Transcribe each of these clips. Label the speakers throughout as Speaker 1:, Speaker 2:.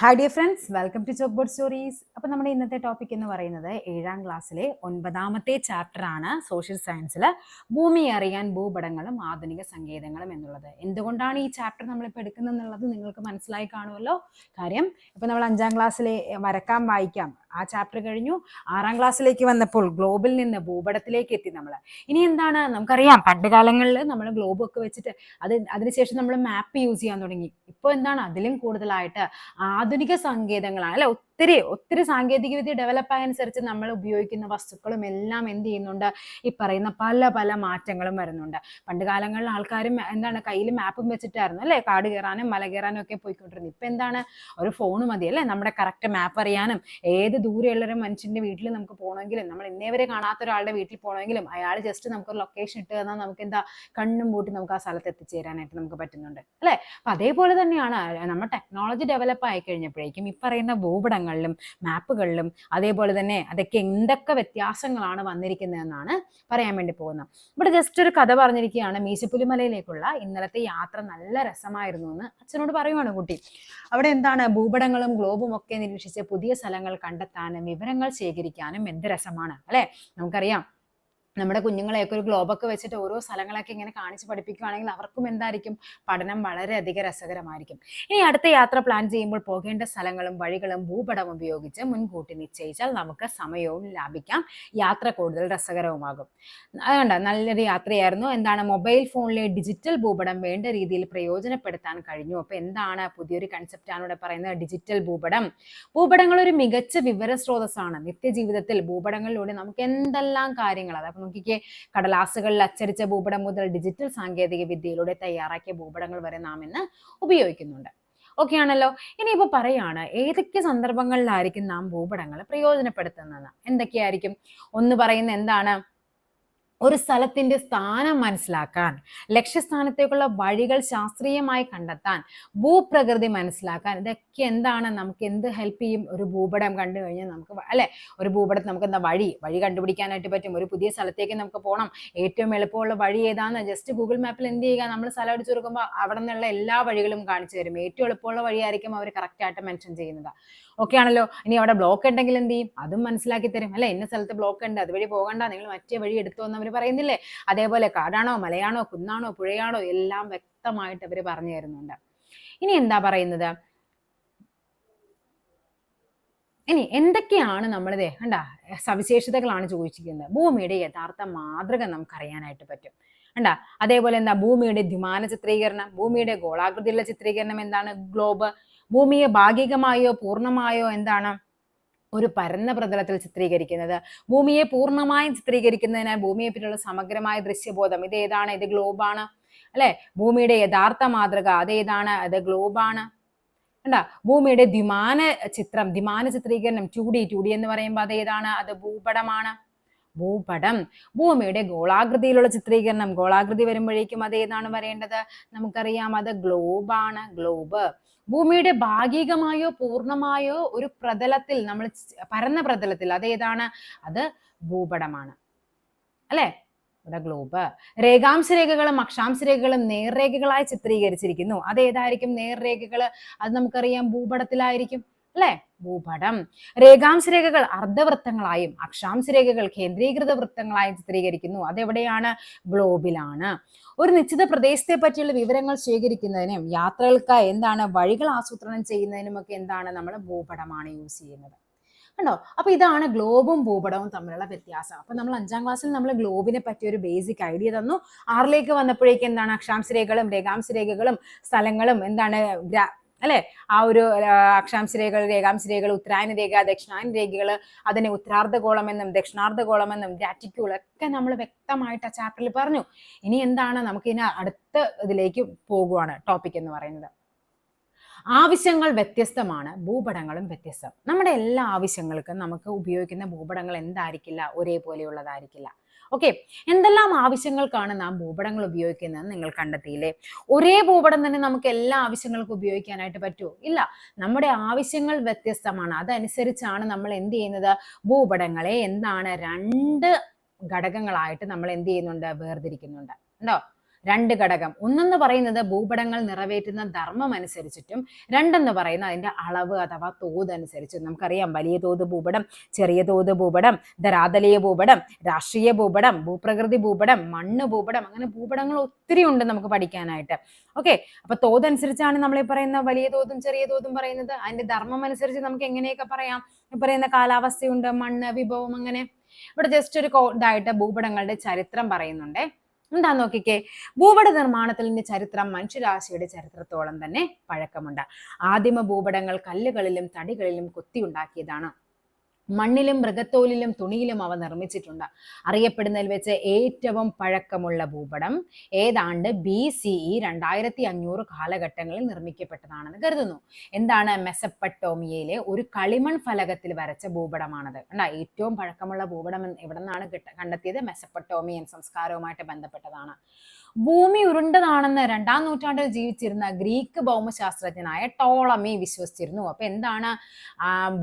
Speaker 1: Hi dear friends, welcome to chalk board stories. അപ്പോൾ നമ്മുടെ ഇന്നത്തെ ടോപ്പിക് എന്ന് പറയുന്നത് 7ാം ക്ലാസ്സിലെ 9ാമത്തെ ചാപ്റ്റർ ആണ്, സോഷ്യൽ സയൻസിൽ ഭൂമി അറിയാൻ ഭൂപടങ്ങളും ആധുനിക സങ്കേതങ്ങളും എന്നുള്ളത്. എന്തുകൊണ്ടാണ് ഈ ചാപ്റ്റർ നമ്മളിപ്പോൾ എടുക്കുന്നത് എന്നുള്ളത് നിങ്ങൾക്ക് മനസ്സിലായി കാണുമല്ലോ. കാര്യം ഇപ്പോൾ നമ്മൾ 5ാം ക്ലാസ്സിലെ വരക്കാം വായിക്കാം ആ ചാപ്റ്റർ കഴിഞ്ഞു. 6ാം ക്ലാസ്സിലേക്ക് വന്നപ്പോൾ ഗ്ലോബിൽ നിന്ന് ഭൂപടത്തിലേക്ക് എത്തി നമ്മൾ. ഇനി എന്താണ് നമുക്കറിയാം, പണ്ട് കാലങ്ങളിൽ നമ്മൾ ഗ്ലോബൊക്കെ വെച്ചിട്ട് അതിനുശേഷം നമ്മൾ മാപ്പ് യൂസ് ചെയ്യാൻ തുടങ്ങി. ഇപ്പോൾ എന്താണ് അതിലും കൂടുതലായിട്ട് ആധുനിക സങ്കേതങ്ങളാണ് അല്ലെ. ഒത്തിരി സാങ്കേതിക വിദ്യ ഡെവലപ്പ് ആയനുസരിച്ച് നമ്മൾ ഉപയോഗിക്കുന്ന വസ്തുക്കളും എല്ലാം എന്ത് ചെയ്യുന്നുണ്ട്, ഈ പറയുന്ന പല മാറ്റങ്ങളും വരുന്നുണ്ട്. പണ്ട് കാലങ്ങളിൽ ആൾക്കാരും എന്താണ് കയ്യിൽ മാപ്പും വെച്ചിട്ടായിരുന്നു അല്ലെ കാട് കയറാനും മല കയറാനും ഒക്കെ പോയിക്കൊണ്ടിരുന്നത്. ഇപ്പൊ എന്താണ്, ഒരു ഫോൺ മതി അല്ലെ നമ്മുടെ കറക്റ്റ് മാപ്പ് അറിയാനും. ഏത് ദൂരെയുള്ളൊരു മനുഷ്യന്റെ വീട്ടിൽ നമുക്ക് പോകണമെങ്കിലും, നമ്മൾ ഇന്നേ വരെ കാണാത്ത ഒരാളുടെ വീട്ടിൽ പോകണമെങ്കിലും അയാൾ ജസ്റ്റ് നമുക്കൊരു ലൊക്കേഷൻ ഇട്ട് തന്നാൽ നമുക്ക് എന്താ കണ്ണും പൂട്ടി നമുക്ക് ആ സ്ഥലത്ത് എത്തിച്ചേരാനായിട്ട് നമുക്ക് പറ്റുന്നുണ്ട് അല്ലെ. അപ്പൊ അതേപോലെ തന്നെയാണ് നമ്മുടെ ടെക്നോളജി ഡെവലപ്പ് ആയി കഴിഞ്ഞപ്പോഴേക്കും ഈ പറയുന്ന ഭൂപടങ്ങളിലും മാപ്പുകളിലും അതേപോലെ തന്നെ അതൊക്കെ എന്തൊക്കെ വ്യത്യാസങ്ങളാണ് വന്നിരിക്കുന്നതെന്നാണ് പറയാൻ വേണ്ടി പോകുന്നത്. ഇവിടെ ജസ്റ്റ് ഒരു കഥ പറഞ്ഞിരിക്കുകയാണ്. മീശപ്പുലിമലയിലേക്കുള്ള ഇന്നലത്തെ യാത്ര നല്ല രസമായിരുന്നു എന്ന് അച്ഛനോട് പറയുവാണ് കുട്ടി. അവിടെ എന്താണ്, ഭൂപടങ്ങളും ഗ്ലോബും ഒക്കെ നിരീക്ഷിച്ച് പുതിയ സ്ഥലങ്ങൾ കണ്ടെത്താനും വിവരങ്ങൾ ശേഖരിക്കാനും എന്ത് രസമാണ് അല്ലെ. നമുക്കറിയാം, നമ്മുടെ കുഞ്ഞുങ്ങളെയൊക്കെ ഒരു ഗ്ലോബൊക്കെ വെച്ചിട്ട് ഓരോ സ്ഥലങ്ങളൊക്കെ ഇങ്ങനെ കാണിച്ച് പഠിപ്പിക്കുകയാണെങ്കിൽ അവർക്കും എന്തായിരിക്കും, പഠനം വളരെയധികം രസകരമായിരിക്കും. ഇനി അടുത്ത യാത്ര പ്ലാൻ ചെയ്യുമ്പോൾ പോകേണ്ട സ്ഥലങ്ങളും വഴികളും ഭൂപടം ഉപയോഗിച്ച് മുൻകൂട്ടി നിശ്ചയിച്ചാൽ നമുക്ക് സമയവും ലാഭിക്കാം, യാത്ര കൂടുതൽ രസകരവുമാകും. അതുകൊണ്ട് നല്ലൊരു യാത്രയായിരുന്നു. എന്താണ്, മൊബൈൽ ഫോണിലെ ഡിജിറ്റൽ ഭൂപടം വേണ്ട രീതിയിൽ പ്രയോജനപ്പെടുത്താൻ കഴിഞ്ഞു. അപ്പൊ എന്താണ് പുതിയൊരു കൺസെപ്റ്റാണ് ഇവിടെ പറയുന്നത്, ഡിജിറ്റൽ ഭൂപടം. ഭൂപടങ്ങൾ ഒരു മികച്ച വിവര സ്രോതസ്സാണ്. നിത്യജീവിതത്തിൽ ഭൂപടങ്ങളിലൂടെ നമുക്ക് എന്തെല്ലാം കാര്യങ്ങൾ, അതായത് നോക്കിക്കേ, കടലാസുകളിൽ അച്ചടിച്ച ഭൂപടം മുതൽ ഡിജിറ്റൽ സാങ്കേതിക വിദ്യയിലൂടെ തയ്യാറാക്കിയ ഭൂപടങ്ങൾ വരെ നാം ഇന്ന് ഉപയോഗിക്കുന്നുണ്ട്. ഓക്കെ ആണല്ലോ. ഇനിയിപ്പോ പറയാണ് ഏതൊക്കെ സന്ദർഭങ്ങളിലായിരിക്കും നാം ഭൂപടങ്ങൾ പ്രയോജനപ്പെടുത്തുന്നത്. എന്തൊക്കെയായിരിക്കും? ഒന്ന് പറയുന്ന എന്താണ്, ഒരു സ്ഥലത്തിന്റെ സ്ഥാനം മനസ്സിലാക്കാൻ, ലക്ഷ്യസ്ഥാനത്തേക്കുള്ള വഴികൾ ശാസ്ത്രീയമായി കണ്ടെത്താൻ, ഭൂപ്രകൃതി മനസ്സിലാക്കാൻ. ഇതൊക്കെ എന്താണ്, നമുക്ക് എന്ത് ഹെൽപ്പ് ചെയ്യും? ഒരു ഭൂപടം കണ്ടു കഴിഞ്ഞാൽ നമുക്ക് അല്ലെ, ഒരു ഭൂപടത്തിൽ നമുക്ക് എന്താ വഴി കണ്ടുപിടിക്കാനായിട്ട് പറ്റും. ഒരു പുതിയ സ്ഥലത്തേക്ക് നമുക്ക് പോകണം, ഏറ്റവും എളുപ്പമുള്ള വഴി ഏതാന്ന് ജസ്റ്റ് ഗൂഗിൾ മാപ്പിൽ എന്ത് ചെയ്യുക, നമ്മൾ സ്ഥലം അടിച്ചു കൊടുക്കുമ്പോൾ അവിടെ നിന്നുള്ള എല്ലാ വഴികളും കാണിച്ചു തരും. ഏറ്റവും എളുപ്പമുള്ള വഴിയായിരിക്കും അവർ കറക്റ്റ് ആയിട്ട് മെൻഷൻ ചെയ്യുന്നത്. ഓക്കെ ആണല്ലോ. ഇനി അവിടെ ബ്ലോക്ക് ഉണ്ടെങ്കിൽ എന്ത് ചെയ്യും, അതും മനസ്സിലാക്കി തരും അല്ലെ. ഇന്ന സ്ഥലത്ത് ബ്ലോക്ക് ഉണ്ട്, അതുവഴി പോകണ്ട, നിങ്ങൾ മറ്റേ വഴി എടുത്തോ എന്ന് അവർ പറയുന്നില്ലേ. അതേപോലെ കാടാണോ മലയാണോ കുന്നാണോ പുഴയാണോ എല്ലാം വ്യക്തമായിട്ട് അവർ പറഞ്ഞു തരുന്നുണ്ട്. ഇനി എന്താ പറയുന്നത്, ഇനി എന്തൊക്കെയാണ് നമ്മളിതേ കണ്ട സവിശേഷതകളാണ് ചോദിച്ചിരിക്കുന്നത്. ഭൂമിയുടെ യഥാർത്ഥ മാതൃക നമുക്ക് അറിയാനായിട്ട് പറ്റും കണ്ടാ. അതേപോലെ എന്താ, ഭൂമിയുടെ ദ്വിമാന ചിത്രീകരണം, ഭൂമിയുടെ ഗോളാകൃതിയുള്ള ചിത്രീകരണം എന്താണ്, ഗ്ലോബ്. ഭൂമിയെ ഭാഗികമായോ പൂർണ്ണമായോ എന്താണ്, ഒരു പരന്ന പ്രതലത്തിൽ ചിത്രീകരിക്കുന്നത്. ഭൂമിയെ പൂർണ്ണമായും ചിത്രീകരിക്കുന്നതിനാൽ ഭൂമിയെ പറ്റിയുള്ള സമഗ്രമായ ദൃശ്യബോധം, ഇത് ഏതാണ്, ഇത് ഗ്ലോബാണ് അല്ലെ. ഭൂമിയുടെ യഥാർത്ഥ മാതൃക അതേതാണ്, അത് ഗ്ലോബാണ് കണ്ടാ. ഭൂമിയുടെ ദ്വിമാന ചിത്രീകരണം 2D എന്ന് പറയുമ്പോൾ അത് ഏതാണ്, അത് ഭൂപടമാണ്. ഭൂപടം. ഭൂമിയുടെ ഗോളാകൃതിയിലുള്ള ചിത്രീകരണം, ഗോളാകൃതി വരുമ്പോഴേക്കും അത് ഏതാണ് വരേണ്ടത്, നമുക്കറിയാം, അത് ഗ്ലോബാണ്, ഗ്ലോബ്. ഭൂമിയുടെ ഭാഗികമായോ പൂർണ്ണമായോ ഒരു പ്രതലത്തിൽ, നമ്മൾ പരന്ന പ്രതലത്തിൽ, അതേതാണ്, അത് ഭൂപടമാണ് അല്ലെ, ഇവിടെ ഗ്ലോബ്. രേഖാംശരേഖകളും അക്ഷാംശരേഖകളും നേർരേഖകളായി ചിത്രീകരിച്ചിരിക്കുന്നു. അതേതായിരിക്കും നേർരേഖകൾ, അത് നമുക്കറിയാം ഭൂപടത്തിലായിരിക്കും അല്ലെ, ഭൂപടം. രേഖാംശരേഖകൾ അർദ്ധവൃത്തങ്ങളായും അക്ഷാംശരേഖകൾ കേന്ദ്രീകൃത വൃത്തങ്ങളായും ചിത്രീകരിക്കുന്നു. അതെവിടെയാണ്, ഗ്ലോബിലാണ്. ഒരു നിശ്ചിത പ്രദേശത്തെ പറ്റിയുള്ള വിവരങ്ങൾ ശേഖരിക്കുന്നതിനും യാത്രകൾക്കായി എന്താണ് വഴികൾ ആസൂത്രണം ചെയ്യുന്നതിനും ഒക്കെ എന്താണ്, നമ്മൾ ഭൂപടമാണ് യൂസ് ചെയ്യുന്നത് കണ്ടോ. അപ്പൊ ഇതാണ് ഗ്ലോബും ഭൂപടവും തമ്മിലുള്ള വ്യത്യാസം. അപ്പൊ നമ്മൾ 5ാം ക്ലാസ്സിൽ നമ്മൾ ഗ്ലോബിനെ പറ്റിയ ഒരു ബേസിക് ഐഡിയ തന്നു. 6ലേക്ക് വന്നപ്പോഴേക്കും എന്താണ്, അക്ഷാംശരേഖകളും രേഖാംശരേഖകളും സ്ഥലങ്ങളും എന്താണ് അല്ലെ, ആ ഒരു അക്ഷാംശരേഖകൾ രേഖാംശരേഖകൾ ഉത്തരായന രേഖ ദക്ഷിണായന രേഖകൾ, അതിനെ ഉത്തരാർദ്ധഗോളം എന്നും ദക്ഷിണാർദ്ധഗോളം എന്നും ഗ്രാറ്റിക്യൂൾ ഒക്കെ നമ്മൾ വ്യക്തമായിട്ട് ആ ചാപ്റ്ററിൽ പറഞ്ഞു. ഇനി എന്താണ്, നമുക്ക് ഇനി അടുത്ത ഇതിലേക്ക് പോകുവാണ് ടോപ്പിക് എന്ന് പറയുന്നത്. ആവശ്യങ്ങൾ വ്യത്യസ്തമാണ്, ഭൂപടങ്ങളും വ്യത്യസ്തം. നമ്മുടെ എല്ലാ ആവശ്യങ്ങൾക്കും നമുക്ക് ഉപയോഗിക്കുന്ന ഭൂപടങ്ങൾ എന്തായിരിക്കില്ല, ഒരേപോലെയുള്ളതായിരിക്കില്ല. ഓക്കെ, എന്തെല്ലാം ആവശ്യങ്ങൾക്കാണ് നാം ഭൂപടങ്ങൾ ഉപയോഗിക്കുന്നത് നിങ്ങൾ കണ്ടെത്തിയില്ലേ. ഒരേ ഭൂപടം തന്നെ നമുക്ക് എല്ലാ ആവശ്യങ്ങൾക്കും ഉപയോഗിക്കാനായിട്ട് പറ്റുമോ, ഇല്ല. നമ്മുടെ ആവശ്യങ്ങൾ വ്യത്യസ്തമാണ്. അതനുസരിച്ചാണ് നമ്മൾ എന്ത് ചെയ്യുന്നത്, ഭൂപടങ്ങളെ എന്താണ് 2 ഘടകങ്ങളായിട്ട് നമ്മൾ എന്ത് ചെയ്യുന്നുണ്ട്, വേർതിരിക്കുന്നുണ്ട്. ഉണ്ടോ. രണ്ട് ഘടകം. ഒന്നെന്ന് പറയുന്നത് ഭൂപടങ്ങൾ നിറവേറ്റുന്ന ധർമ്മം അനുസരിച്ചിട്ടും, രണ്ടെന്ന് പറയുന്നത് അതിന്റെ അളവ് അഥവാ തോത് അനുസരിച്ചും. നമുക്കറിയാം വലിയ തോത് ഭൂപടം, ചെറിയ തോത് ഭൂപടം, ധരാതലീയ ഭൂപടം, രാഷ്ട്രീയ ഭൂപടം, ഭൂപ്രകൃതി ഭൂപടം, മണ്ണ് ഭൂപടം, അങ്ങനെ ഭൂപടങ്ങൾ ഒത്തിരി ഉണ്ട് നമുക്ക് പഠിക്കാനായിട്ട്. ഓക്കെ, അപ്പൊ തോതനുസരിച്ചാണ് നമ്മൾ ഈ പറയുന്ന വലിയ തോതും ചെറിയ തോതും പറയുന്നത്. അതിന്റെ ധർമ്മം അനുസരിച്ച് നമുക്ക് എങ്ങനെയൊക്കെ പറയാം. ഈ പറയുന്ന കാലാവസ്ഥയുണ്ട്, മണ്ണ്, വിഭവം, അങ്ങനെ. ഇവിടെ ജസ്റ്റ് ഒരു ഇതായിട്ട് ഭൂപടങ്ങളുടെ ചരിത്രം പറയുന്നുണ്ട്. എന്താ നോക്കിക്കേ, ഭൂപട നിർമ്മാണത്തിന്റെ ചരിത്രം മനുഷ്യരാശിയുടെ ചരിത്രത്തോളം തന്നെ പഴക്കമുണ്ട്. ആദിമ ഭൂപടങ്ങൾ കല്ലുകളിലും തടികളിലും കൊത്തിയുണ്ടാക്കിയതാണ്. മണ്ണിലും മൃഗത്തോലിലും തുണിയിലും അവ നിർമ്മിച്ചിട്ടുണ്ട്. അറിയപ്പെടുന്നതിൽ വെച്ച് ഏറ്റവും പഴക്കമുള്ള ഭൂപടം ഏതാണ്ട് BCE 2500 കാലഘട്ടങ്ങളിൽ നിർമ്മിക്കപ്പെട്ടതാണെന്ന് കരുതുന്നു. എന്താണ്? മെസപ്പട്ടോമിയയിലെ ഒരു കളിമൺ ഫലകത്തിൽ വരച്ച ഭൂപടമാണത്. കണ്ടാ, ഏറ്റവും പഴക്കമുള്ള ഭൂപടം എവിടെ നിന്നാണ് കണ്ടെത്തിയത്? മെസപ്പട്ടോമിയൻ സംസ്കാരവുമായിട്ട് ബന്ധപ്പെട്ടതാണ്. ഭൂമി ഉരുണ്ടതാണെന്ന് 2-ാം നൂറ്റാണ്ടിൽ ജീവിച്ചിരുന്ന ഗ്രീക്ക് ഭൗമശാസ്ത്രജ്ഞനായ ടോളമി വിശ്വസിച്ചിരുന്നു. അപ്പൊ എന്താണ്?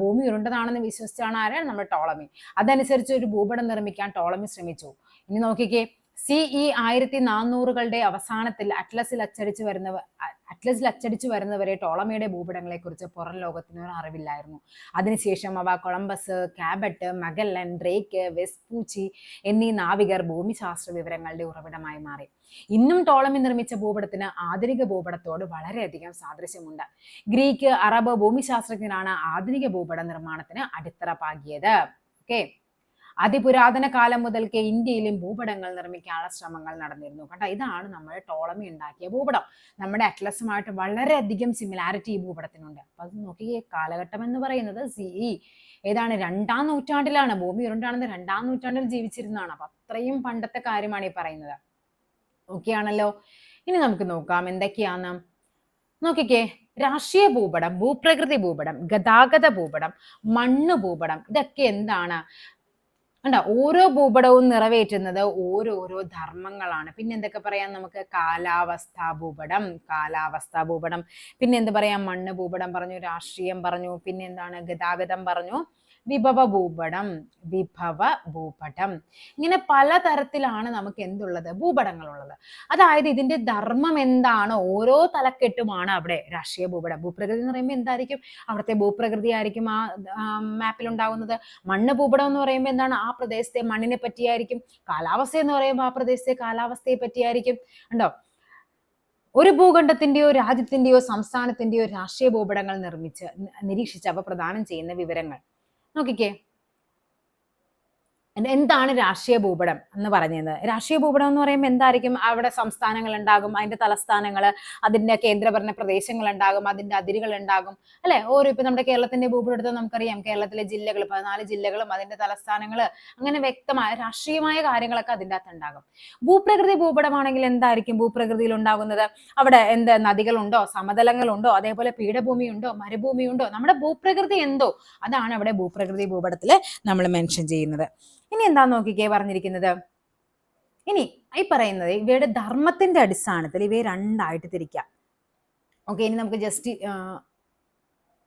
Speaker 1: ഭൂമി ഉരുണ്ടതാണെന്ന് വിശ്വസിച്ചാണ് ആരാണ്? നമ്മൾ ടോളമി. അതനുസരിച്ച് ഒരു ഭൂപടം നിർമ്മിക്കാൻ ടോളമി ശ്രമിച്ചു. ഇനി നോക്കിക്കേ, CE 1400കളുടെ അവസാനത്തിൽ അറ്റ്ലസിൽ അച്ചടിച്ചു വരുന്നവരെ ടോളമിയുടെ ഭൂപടങ്ങളെ കുറിച്ച് പുറം ലോകത്തിന് ഒരു അറിവില്ലായിരുന്നു. അതിനുശേഷം അവ കൊളംബസ്, കാബറ്റ്, മഗല്ലൻ, ഡ്രേക്ക്, വെസ്പൂച്ചി എന്നീ നാവികർ ഭൂമിശാസ്ത്ര വിവരങ്ങളുടെ ഉറവിടമായി മാറി. ഇന്നും ടോളമി നിർമ്മിച്ച ഭൂപടത്തിന് ആധുനിക ഭൂപടത്തോട് വളരെയധികം സാദൃശ്യമുണ്ട്. ഗ്രീക്ക്, അറബ് ഭൂമിശാസ്ത്രജ്ഞരാണ് ആധുനിക ഭൂപട നിർമ്മാണത്തിന് അടിത്തറ പാകിയത്. ഓക്കെ, അതിപുരാതന കാലം മുതൽക്കേ ഇന്ത്യയിലും ഭൂപടങ്ങൾ നിർമ്മിക്കാനുള്ള ശ്രമങ്ങൾ നടന്നിരുന്നു. കേട്ടോ, ഇതാണ് നമ്മൾ ടോളമി ഉണ്ടാക്കിയ ഭൂപടം. നമ്മുടെ അറ്റ്ലസുമായിട്ട് വളരെയധികം സിമിലാരിറ്റി ഈ ഭൂപടത്തിനുണ്ട്. അപ്പൊ അത് നോക്കിയേ, കാലഘട്ടം എന്ന് പറയുന്നത് CE ഏതാണ്? 2-ാം നൂറ്റാണ്ടിലാണ്. ഭൂമി ഉരുണ്ടാണെന്ന് 2-ാം നൂറ്റാണ്ടിൽ ജീവിച്ചിരുന്നതാണ്. അപ്പൊ അത്രയും പണ്ടത്തെ കാര്യമാണ് ഈ പറയുന്നത്. ഓക്കെ ആണല്ലോ. ഇനി നമുക്ക് നോക്കാം എന്തൊക്കെയാന്ന്. നോക്കിക്കേ, രാഷ്ട്രീയ ഭൂപടം, ഭൂപ്രകൃതി ഭൂപടം, ഗതാഗത ഭൂപടം, മണ്ണ് ഭൂപടം, ഇതൊക്കെ എന്താണ്? കണ്ടോ, ഓരോ ഭൂപടവും നിറവേറ്റുന്നത് ഓരോരോ ധർമ്മങ്ങളാണ്. പിന്നെ എന്തൊക്കെ പറയാം നമുക്ക്? കാലാവസ്ഥാ ഭൂപടം, പിന്നെ എന്ത് പറയാം? മണ്ണ് ഭൂപടം പറഞ്ഞു, രാഷ്ട്രീയം പറഞ്ഞു, പിന്നെ എന്താണ്? ഗതാഗതം പറഞ്ഞു, വിഭവ ഭൂപടം. ഇങ്ങനെ പലതരത്തിലാണ് നമുക്ക് എന്തുള്ളത്? ഭൂപടങ്ങളുള്ളത്. അതായത് ഇതിന്റെ ധർമ്മം എന്താണ്? ഓരോ തലക്കെട്ടുമാണ് അവിടെ. രാഷ്ട്രീയ ഭൂപടം, ഭൂപ്രകൃതി എന്ന് പറയുമ്പോൾ എന്തായിരിക്കും? അവിടുത്തെ ഭൂപ്രകൃതി ആയിരിക്കും ആ മാപ്പിൽ ഉണ്ടാവുന്നത്. മണ്ണ് ഭൂപടം എന്ന് പറയുമ്പോൾ എന്താണ്? ആ പ്രദേശത്തെ മണ്ണിനെ പറ്റിയായിരിക്കും. കാലാവസ്ഥ എന്ന് പറയുമ്പോൾ ആ പ്രദേശത്തെ കാലാവസ്ഥയെ പറ്റിയായിരിക്കും. ഉണ്ടോ? ഒരു ഭൂഖണ്ഡത്തിന്റെയോ രാജ്യത്തിന്റെയോ സംസ്ഥാനത്തിന്റെയോ രാഷ്ട്രീയ ഭൂപടങ്ങൾ നിരീക്ഷിച്ച് അവ പ്രദാനം ചെയ്യുന്ന വിവരങ്ങൾ. നോക്കിക്കേ, എന്താണ് രാഷ്ട്രീയ ഭൂപടം എന്ന് പറഞ്ഞത്? രാഷ്ട്രീയ ഭൂപടം എന്ന് പറയുമ്പോൾ എന്തായിരിക്കും? അവിടെ സംസ്ഥാനങ്ങൾ ഉണ്ടാകും, അതിന്റെ തലസ്ഥാനങ്ങൾ, അതിന്റെ കേന്ദ്രഭരണ പ്രദേശങ്ങൾ ഉണ്ടാകും, അതിന്റെ അതിരുകൾ ഉണ്ടാകും, അല്ലെ? ഓരോ ഇപ്പൊ നമ്മുടെ കേരളത്തിന്റെ ഭൂപടം എടുത്താൽ നമുക്കറിയാം, കേരളത്തിലെ ജില്ലകൾ 14 ജില്ലകളും അതിന്റെ തലസ്ഥാനങ്ങൾ, അങ്ങനെ വ്യക്തമായ രാഷ്ട്രീയമായ കാര്യങ്ങളൊക്കെ അതിൻ്റെ അകത്ത് ഉണ്ടാകും. ഭൂപ്രകൃതി ഭൂപടമാണെങ്കിൽ എന്തായിരിക്കും ഭൂപ്രകൃതിയിൽ ഉണ്ടാകുന്നത്? അവിടെ എന്ത് നദികളുണ്ടോ, സമതലങ്ങളുണ്ടോ, അതേപോലെ പീഠഭൂമിയുണ്ടോ, മരുഭൂമിയുണ്ടോ, നമ്മുടെ ഭൂപ്രകൃതി എന്തോ അതാണ് അവിടെ ഭൂപ്രകൃതി ഭൂപടത്തിൽ നമ്മൾ മെൻഷൻ ചെയ്യുന്നത്. ഇനി എന്താ നോക്കിക്കേ പറഞ്ഞിരിക്കുന്നത്. ഇനി ഈ പറയുന്നത് ഇവയുടെ ധർമ്മത്തിന്റെ അടിസ്ഥാനത്തിൽ ഇവയെ രണ്ടായിട്ട് തിരിക്കാം. ഓക്കെ, ഇനി നമുക്ക് ജസ്റ്റ്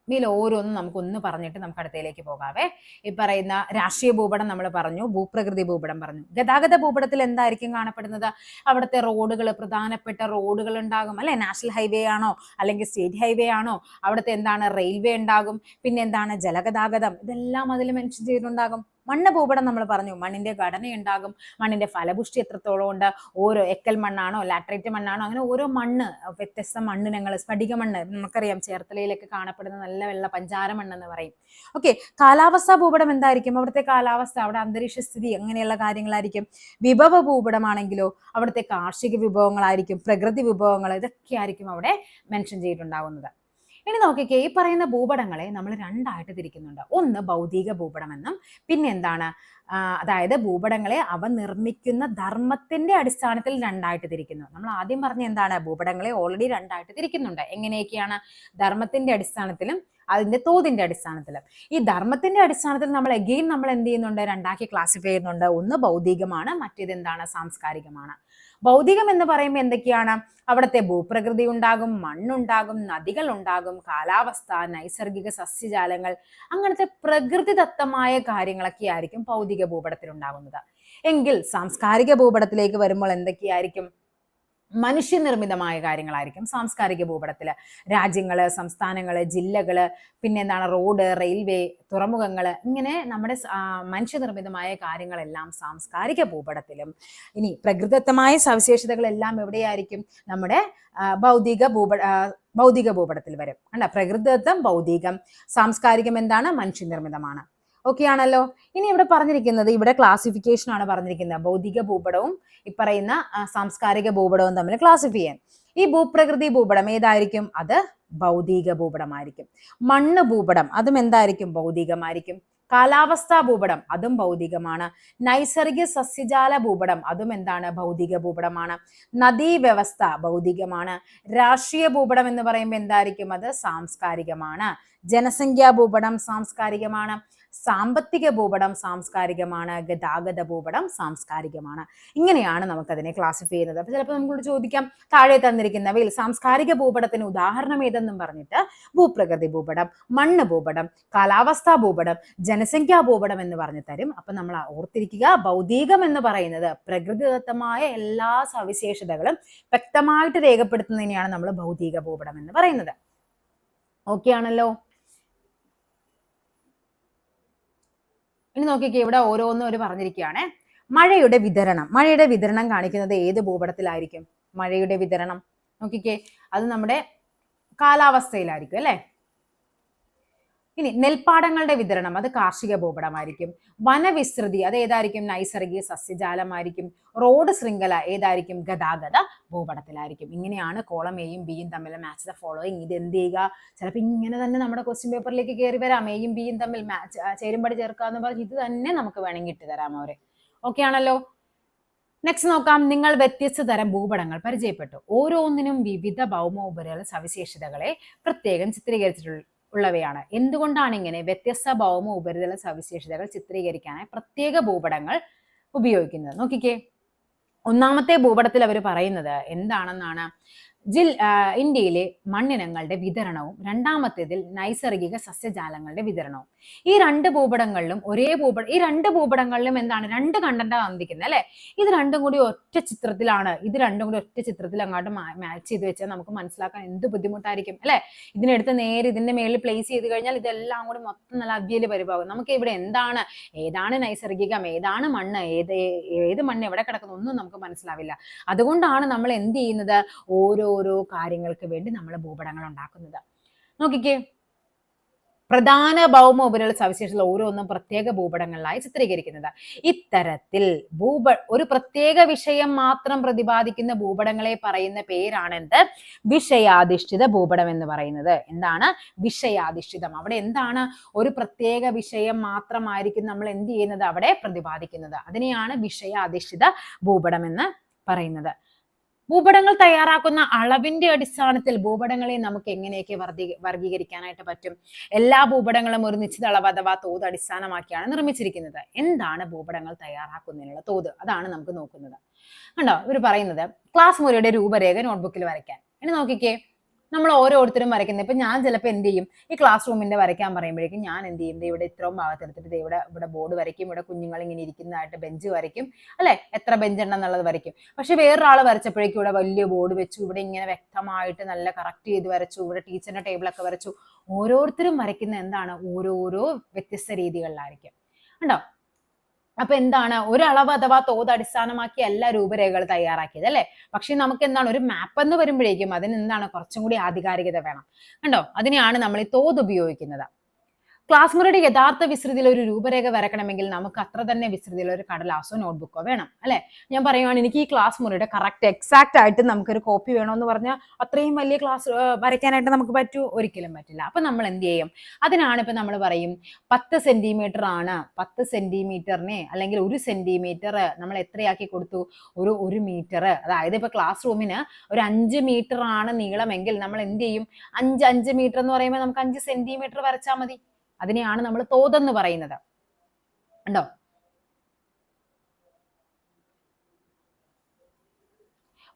Speaker 1: ഇതിൽ ഓരോന്നും നമുക്കൊന്ന് പറഞ്ഞിട്ട് നമുക്ക് അടുത്തയിലേക്ക് പോകാവേ. ഈ പറയുന്ന രാഷ്ട്രീയ ഭൂപടം നമ്മൾ പറഞ്ഞു, ഭൂപ്രകൃതി ഭൂപടം പറഞ്ഞു. ഗതാഗത ഭൂപടത്തിൽ എന്തായിരിക്കും കാണപ്പെടുന്നത്? അവിടുത്തെ റോഡുകൾ, പ്രധാനപ്പെട്ട റോഡുകൾ ഉണ്ടാകും, അല്ലെ? നാഷണൽ ഹൈവേ ആണോ അല്ലെങ്കിൽ സ്റ്റേറ്റ് ഹൈവേ ആണോ? അവിടുത്തെ എന്താണ്? റെയിൽവേ ഉണ്ടാകും, പിന്നെ എന്താണ്? ജലഗതാഗതം, ഇതെല്ലാം അതിൽ മെൻഷൻ ചെയ്തിട്ടുണ്ടാകും. മണ്ണ് ഭൂപടം നമ്മൾ പറഞ്ഞു, മണ്ണിന്റെ ഘടന ഉണ്ടാകും, മണ്ണിന്റെ ഫലപുഷ്ടി എത്രത്തോളം ഉണ്ട്, ഓരോ എക്കൽ മണ്ണാണോ ലാറ്ററൈറ്റ് മണ്ണാണോ, അങ്ങനെ ഓരോ മണ്ണ്, വ്യത്യസ്ത മണ്ണിനങ്ങൾ, സ്ഫടിക മണ്ണ് നമുക്കറിയാം ചേർത്തലയിലൊക്കെ കാണപ്പെടുന്ന നല്ല വെള്ള പഞ്ചാര മണ്ണെന്ന് പറയും. ഓക്കെ, കാലാവസ്ഥാ ഭൂപടം എന്തായിരിക്കും? അവിടുത്തെ കാലാവസ്ഥ, അവിടെ അന്തരീക്ഷ സ്ഥിതി, അങ്ങനെയുള്ള കാര്യങ്ങളായിരിക്കും. വിഭവ ഭൂപടമാണെങ്കിലോ അവിടുത്തെ കാർഷിക വിഭവങ്ങളായിരിക്കും, പ്രകൃതി വിഭവങ്ങൾ, ഇതൊക്കെ ആയിരിക്കും അവിടെ മെൻഷൻ ചെയ്തിട്ടുണ്ടാവുന്നത്. ഇനി നോക്കിക്കേ, ഈ പറയുന്ന ഭൂപടങ്ങളെ നമ്മൾ രണ്ടായിട്ട് തിരിക്കുന്നുണ്ട്. ഒന്ന് ഭൗതിക ഭൂപടം എന്നും, പിന്നെ എന്താണ്? അതായത് ഭൂപടങ്ങളെ അവ നിർമ്മിക്കുന്ന ധർമ്മത്തിന്റെ അടിസ്ഥാനത്തിൽ രണ്ടായിട്ട് തിരിക്കുന്നു. നമ്മൾ ആദ്യം പറഞ്ഞ എന്താണ്? ഭൂപടങ്ങളെ ഓൾറെഡി രണ്ടായിട്ട് തിരിക്കുന്നുണ്ട്. എങ്ങനെയൊക്കെയാണ്? ധർമ്മത്തിന്റെ അടിസ്ഥാനത്തിലും അതിന്റെ തോതിന്റെ അടിസ്ഥാനത്തിലും. ഈ ധർമ്മത്തിന്റെ അടിസ്ഥാനത്തിൽ നമ്മൾ എന്ത് ചെയ്യുന്നുണ്ട്? രണ്ടാക്കി ക്ലാസിഫൈ ചെയ്യുന്നുണ്ട്. ഒന്ന് ഭൗതികമാണ്, മറ്റേത് എന്താണ്? സാംസ്കാരികമാണ്. ഭൗതികം എന്ന് പറയുമ്പോൾ എന്തൊക്കെയാണ്? അവിടുത്തെ ഭൂപ്രകൃതി ഉണ്ടാകും, മണ്ണുണ്ടാകും, നദികൾ ഉണ്ടാകും, കാലാവസ്ഥ, നൈസർഗിക സസ്യജാലങ്ങൾ, അങ്ങനത്തെ പ്രകൃതിദത്തമായ കാര്യങ്ങളൊക്കെ ആയിരിക്കും ഭൗതിക ഭൂപടത്തിൽ ഉണ്ടാകുന്നത്. എങ്കിൽ സാംസ്കാരിക ഭൂപടത്തിലേക്ക് വരുമ്പോൾ എന്തൊക്കെയായിരിക്കും? മനുഷ്യനിർമ്മിതമായ കാര്യങ്ങളായിരിക്കും സാംസ്കാരിക ഭൂപടത്തില്. രാജ്യങ്ങള്, സംസ്ഥാനങ്ങള്, ജില്ലകള്, പിന്നെ എന്താണ് റോഡ്, റെയിൽവേ, തുറമുഖങ്ങള്, ഇങ്ങനെ നമ്മുടെ മനുഷ്യനിർമ്മിതമായ കാര്യങ്ങളെല്ലാം സാംസ്കാരിക ഭൂപടത്തിലും. ഇനി പ്രകൃതിദത്തമായ സവിശേഷതകളെല്ലാം എവിടെയായിരിക്കും? നമ്മുടെ ഭൗതിക ഭൂപടത്തിൽ വരും. കണ്ട, പ്രകൃതിദത്തം ഭൗതികം, സാംസ്കാരികം എന്താണ്? മനുഷ്യനിർമ്മിതമാണ്. ഓക്കെ ആണല്ലോ. ഇനി ഇവിടെ പറഞ്ഞിരിക്കുന്നത്, ഇവിടെ ക്ലാസിഫിക്കേഷൻ ആണ് പറഞ്ഞിരിക്കുന്നത്. ഭൗതിക ഭൂപടവും ഈ പറയുന്ന സാംസ്കാരിക ഭൂപടവും തമ്മിൽ ക്ലാസിഫൈ ചെയ്യാൻ. ഈ ഭൂപ്രകൃതി ഭൂപടം ഏതായിരിക്കും? അത് ഭൗതിക ഭൂപടമായിരിക്കും. മണ്ണ് ഭൂപടം അതും എന്തായിരിക്കും? ഭൗതികമായിരിക്കും. കാലാവസ്ഥാ ഭൂപടം അതും ഭൗതികമാണ്. നൈസർഗിക സസ്യജാല ഭൂപടം അതും എന്താണ്? ഭൗതിക ഭൂപടമാണ്. നദീ വ്യവസ്ഥ ഭൗതികമാണ്. രാഷ്ട്രീയ ഭൂപടം എന്ന് പറയുമ്പോൾ എന്തായിരിക്കും? അത് സാംസ്കാരികമാണ്. ജനസംഖ്യാ ഭൂപടം സാംസ്കാരികമാണ്. സാമ്പത്തിക ഭൂപടം സാംസ്കാരികമാണ്. ഗതാഗത ഭൂപടം സാംസ്കാരികമാണ്. ഇങ്ങനെയാണ് നമുക്കതിനെ ക്ലാസിഫൈ ചെയ്യുന്നത്. അപ്പൊ ചിലപ്പോൾ നമ്മളോട് ചോദിക്കാം, താഴെ തന്നിരിക്കുന്നവയിൽ സാംസ്കാരിക ഭൂപടത്തിന് ഉദാഹരണം ഏതെന്നും പറഞ്ഞിട്ട് ഭൂപ്രകൃതി ഭൂപടം, മണ്ണ് ഭൂപടം, കാലാവസ്ഥാ ഭൂപടം, ജനസംഖ്യാ ഭൂപടം എന്ന് പറഞ്ഞു തരും. അപ്പൊ നമ്മൾ ഓർത്തിരിക്കുക, ഭൗതികം എന്ന് പറയുന്നത് പ്രകൃതിദത്തമായ എല്ലാ സവിശേഷതകളും വ്യക്തമായിട്ട് രേഖപ്പെടുത്തുന്നതിനെയാണ് നമ്മൾ ഭൗതിക ഭൂപടം എന്ന് പറയുന്നത്. ഓക്കെ ആണല്ലോ. ഇനി നോക്കിക്കേ, ഇവിടെ ഓരോന്നും ഒരു പറഞ്ഞിരിക്കുകയാണ്. മഴയുടെ വിതരണം കാണിക്കുന്നത് ഏത് ഭൂപടത്തിലായിരിക്കും? മഴയുടെ വിതരണം നോക്കിക്കേ, അത് നമ്മുടെ കാലാവസ്ഥയിലായിരിക്കും അല്ലെ. ഇനി നെൽപ്പാടങ്ങളുടെ വിതരണം അത് കാർഷിക ഭൂപടമായിരിക്കും. വനവിസ്തൃതി അത് ഏതായിരിക്കും? നൈസർഗിക സസ്യജാലമായിരിക്കും. റോഡ് ശൃംഖല ഏതായിരിക്കും? ഗതാഗത ഭൂപടത്തിലായിരിക്കും. ഇങ്ങനെയാണ് കോളം എയും ബിയും തമ്മിൽ മാച്ച് ദ ഫോളോയിങ്. ഇത് എന്ത് ചെയ്യുക? ചിലപ്പോൾ ഇങ്ങനെ തന്നെ നമ്മുടെ ക്വസ്റ്റ്യൻ പേപ്പറിലേക്ക് കയറി വരാം. എയും ബിയും തമ്മിൽ ചേരുമ്പടി ചേർക്കാന്ന് പറഞ്ഞ് ഇത് തന്നെ നമുക്ക് വേണമെങ്കിൽ ഇട്ട് തരാം അവരെ. ഓക്കെ ആണല്ലോ. നെക്സ്റ്റ് നോക്കാം. നിങ്ങൾ വ്യത്യസ്ത തരം ഭൂപടങ്ങൾ പരിചയപ്പെട്ടു. ഓരോന്നിനും വിവിധ ഭൗമോപരിതല സവിശേഷതകളെ പ്രത്യേകം ഉള്ളവയാണ്. എന്തുകൊണ്ടാണ് ഇങ്ങനെ വ്യത്യസ്ത ഭൗമ ഉപരിതല സവിശേഷതകൾ ചിത്രീകരിക്കാനായി പ്രത്യേക ഭൂപടങ്ങൾ ഉപയോഗിക്കുന്നത്? നോക്കിക്കേ, ഒന്നാമത്തെ ഭൂപടത്തിൽ അവർ പറയുന്നത് എന്താണെന്നാണ്? ഇന്ത്യയിലെ മണ്ണിനങ്ങളുടെ വിതരണവും രണ്ടാമത്തേതിൽ നൈസർഗിക സസ്യജാലങ്ങളുടെ വിതരണവും. ഈ രണ്ട് ഭൂപടങ്ങളിലും ഈ രണ്ട് ഭൂപടങ്ങളിലും എന്താണ്? രണ്ട് കണ്ടന്റ് വന്നിരിക്കുന്നത് അല്ലെ. ഇത് രണ്ടും കൂടി ഒറ്റ ചിത്രത്തിലാണ്. അങ്ങോട്ട് മാച്ച് ചെയ്ത് വെച്ചാൽ നമുക്ക് മനസ്സിലാക്കാൻ എന്ത് ബുദ്ധിമുട്ടായിരിക്കും അല്ലെ. ഇതിനെടുത്ത് നേരെ ഇതിന്റെ മേളിൽ പ്ലേസ് ചെയ്ത് കഴിഞ്ഞാൽ ഇതെല്ലാം കൂടി മൊത്തം നല്ല അവിയൽ പരിഭാഗം. നമുക്ക് ഇവിടെ ഏതാണ് നൈസർഗികം, ഏതാണ് മണ്ണ്, ഏത് മണ്ണ് എവിടെ കിടക്കുന്നു ഒന്നും നമുക്ക് മനസ്സിലാവില്ല. അതുകൊണ്ടാണ് നമ്മൾ എന്ത് ചെയ്യുന്നത്? ഓരോ കാര്യങ്ങൾക്ക് വേണ്ടി നമ്മൾ ഭൂപടങ്ങൾ ഉണ്ടാക്കുന്നത്. നോക്കിക്കേ, പ്രധാന ഭൗമ ഉപരിതല സവിശേഷതകൾ ഓരോന്നും പ്രത്യേക ഭൂപടങ്ങളിലായി ചിത്രീകരിക്കുന്നത്. ഇത്തരത്തിൽ ഒരു പ്രത്യേക വിഷയം മാത്രം പ്രതിപാദിക്കുന്ന ഭൂപടങ്ങളെ പറയുന്ന പേരാണ് എന്ത്? വിഷയാധിഷ്ഠിത ഭൂപടം എന്ന് പറയുന്നത്. എന്താണ്? വിഷയാധിഷ്ഠിതം. അവിടെ എന്താണ്? ഒരു പ്രത്യേക വിഷയം മാത്രമായിരിക്കും നമ്മൾ എന്ത് ചെയ്യുന്നത്? അവിടെ പ്രതിപാദിക്കുന്നത്. അതിനെയാണ് വിഷയാധിഷ്ഠിത ഭൂപടം എന്ന് പറയുന്നത്. ഭൂപടങ്ങൾ തയ്യാറാക്കുന്ന അളവിന്റെ അടിസ്ഥാനത്തിൽ ഭൂപടങ്ങളെ നമുക്ക് എങ്ങനെയൊക്കെ വർഗീകരിക്കാനായിട്ട് പറ്റും? എല്ലാ ഭൂപടങ്ങളും ഒരു നിശ്ചിത അളവ് അഥവാ തോത് അടിസ്ഥാനമാക്കിയാണ് നിർമ്മിച്ചിരിക്കുന്നത്. എന്താണ് ഭൂപടങ്ങൾ തയ്യാറാക്കുന്നതിനുള്ള തോത്? അതാണ് നമുക്ക് നോക്കുന്നത്. കണ്ടോ, ഇവർ പറയുന്നത് ക്ലാസ് മുറിയുടെ രൂപരേഖ നോട്ട്ബുക്കിൽ വരയ്ക്കാൻ. ഇനി നോക്കിക്കേ, നമ്മൾ ഓരോരുത്തരും വരയ്ക്കുന്നത്. ഇപ്പൊ ഞാൻ ചിലപ്പോൾ എന്ത് ചെയ്യും? ഈ ക്ലാസ് റൂമിന്റെ വരയ്ക്കാൻ പറയുമ്പോഴേക്കും ഞാൻ എന്ത് ചെയ്യും? ഇവിടെ ഇത്രയും ഭാഗത്തെടുത്തിട്ട് ഇവിടെ ബോർഡ് വരയ്ക്കും. ഇവിടെ കുഞ്ഞുങ്ങൾ ഇങ്ങനെ ഇരിക്കുന്നതായിട്ട് ബെഞ്ച് വരയ്ക്കും അല്ലെ. എത്ര ബെഞ്ച് ഉണ്ടെന്നുള്ളത് എന്നുള്ളത് വരയ്ക്കും. പക്ഷെ വേറൊരാൾ വരച്ചപ്പോഴേക്കും ഇവിടെ വലിയ ബോർഡ് വെച്ചു. ഇവിടെ ഇങ്ങനെ വ്യക്തമായിട്ട് നല്ല കറക്റ്റ് ചെയ്ത് വരച്ചു. ഇവിടെ ടീച്ചറിന്റെ ടേബിളൊക്കെ വരച്ചു. ഓരോരുത്തരും വരയ്ക്കുന്ന എന്താണ്? ഓരോരോ വ്യത്യസ്ത രീതികളിലായിരിക്കും. ഉണ്ടോ? അപ്പൊ എന്താണ്? ഒരളവ് അഥവാ തോത് അടിസ്ഥാനമാക്കി എല്ലാ രൂപരേഖകൾ തയ്യാറാക്കിയത് അല്ലെ. പക്ഷെ നമുക്ക് എന്താണ്? ഒരു മാപ്പ് എന്ന് വരുമ്പോഴേക്കും അതിന് എന്താണ്? കുറച്ചും കൂടി ആധികാരികത വേണം. കണ്ടോ? അതിനെയാണ് നമ്മൾ ഈ തോത് ഉപയോഗിക്കുന്നത്. ക്ലാസ് മുറിയുടെ യഥാർത്ഥ വിസ്തൃതിയിൽ ഒരു രൂപരേഖ വരക്കണമെങ്കിൽ നമുക്ക് അത്ര തന്നെ വിസ്തൃതിയിൽ ഒരു കടലാസോ നോട്ട്ബുക്കോ വേണം അല്ലെ. ഞാൻ പറയുവാണ്, എനിക്ക് ഈ ക്ലാസ് മുറിയുടെ കറക്റ്റ് എക്സാക്ട് ആയിട്ട് നമുക്കൊരു കോപ്പി വേണമെന്ന് പറഞ്ഞാൽ അത്രയും വലിയ ക്ലാസ് വരയ്ക്കാനായിട്ട് നമുക്ക് പറ്റുമോ? ഒരിക്കലും പറ്റില്ല. അപ്പൊ നമ്മൾ എന്ത് ചെയ്യും? അതിനാണ് ഇപ്പൊ നമ്മൾ പറയും 10 സെന്റിമീറ്റർ ആണ്. 10 സെന്റിമീറ്ററിനെ അല്ലെങ്കിൽ 1 സെന്റിമീറ്റർ നമ്മൾ എത്രയാക്കി കൊടുത്തു? ഒരു മീറ്റർ. അതായത് ഇപ്പൊ ക്ലാസ് റൂമിന് ഒരു 5 മീറ്റർ ആണ് നീളമെങ്കിൽ നമ്മൾ എന്ത് ചെയ്യും? 5 മീറ്റർ എന്ന് പറയുമ്പോൾ നമുക്ക് 5 സെന്റിമീറ്റർ വരച്ചാൽ മതി. അതിനെയാണ് നമ്മൾ തോതെന്ന് പറയുന്നത്. ഉണ്ടോ?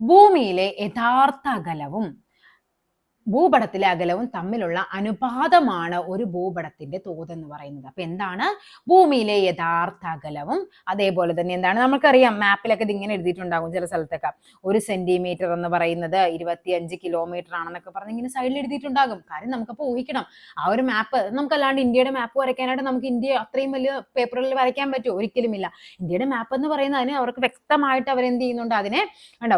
Speaker 1: ഭൂമിയിലെ യഥാർത്ഥ അകലവും ഭൂപടത്തിലെ അകലവും തമ്മിലുള്ള അനുപാതമാണ് ഒരു ഭൂപടത്തിന്റെ തോത് എന്ന് പറയുന്നത്. അപ്പൊ എന്താണ് ഭൂമിയിലെ യഥാർത്ഥ അകലവും അതേപോലെ തന്നെ എന്താണ് നമുക്കറിയാം മാപ്പിലൊക്കെ ഇത് ഇങ്ങനെ എഴുതിയിട്ടുണ്ടാകും ചില സ്ഥലത്തൊക്കെ 1 സെന്റിമീറ്റർ എന്ന് പറയുന്നത് 25 കിലോമീറ്റർ ആണെന്നൊക്കെ പറഞ്ഞ് ഇങ്ങനെ സൈഡിൽ എഴുതിയിട്ടുണ്ടാകും. കാര്യം നമുക്കപ്പോൾ ഊഹിക്കണം ആ ഒരു മാപ്പ് നമുക്കല്ലാണ്ട് ഇന്ത്യയുടെ മാപ്പ് വരയ്ക്കാനായിട്ട് നമുക്ക് ഇന്ത്യ അത്രയും വലിയ പേപ്പറുകളിൽ വരയ്ക്കാൻ പറ്റുമോ? ഒരിക്കലുമില്ല. ഇന്ത്യയുടെ മാപ്പ് എന്ന് പറയുന്നത് അതിന് അവർക്ക് വ്യക്തമായിട്ട് അവരെന്ത് ചെയ്യുന്നുണ്ട് അതിനെ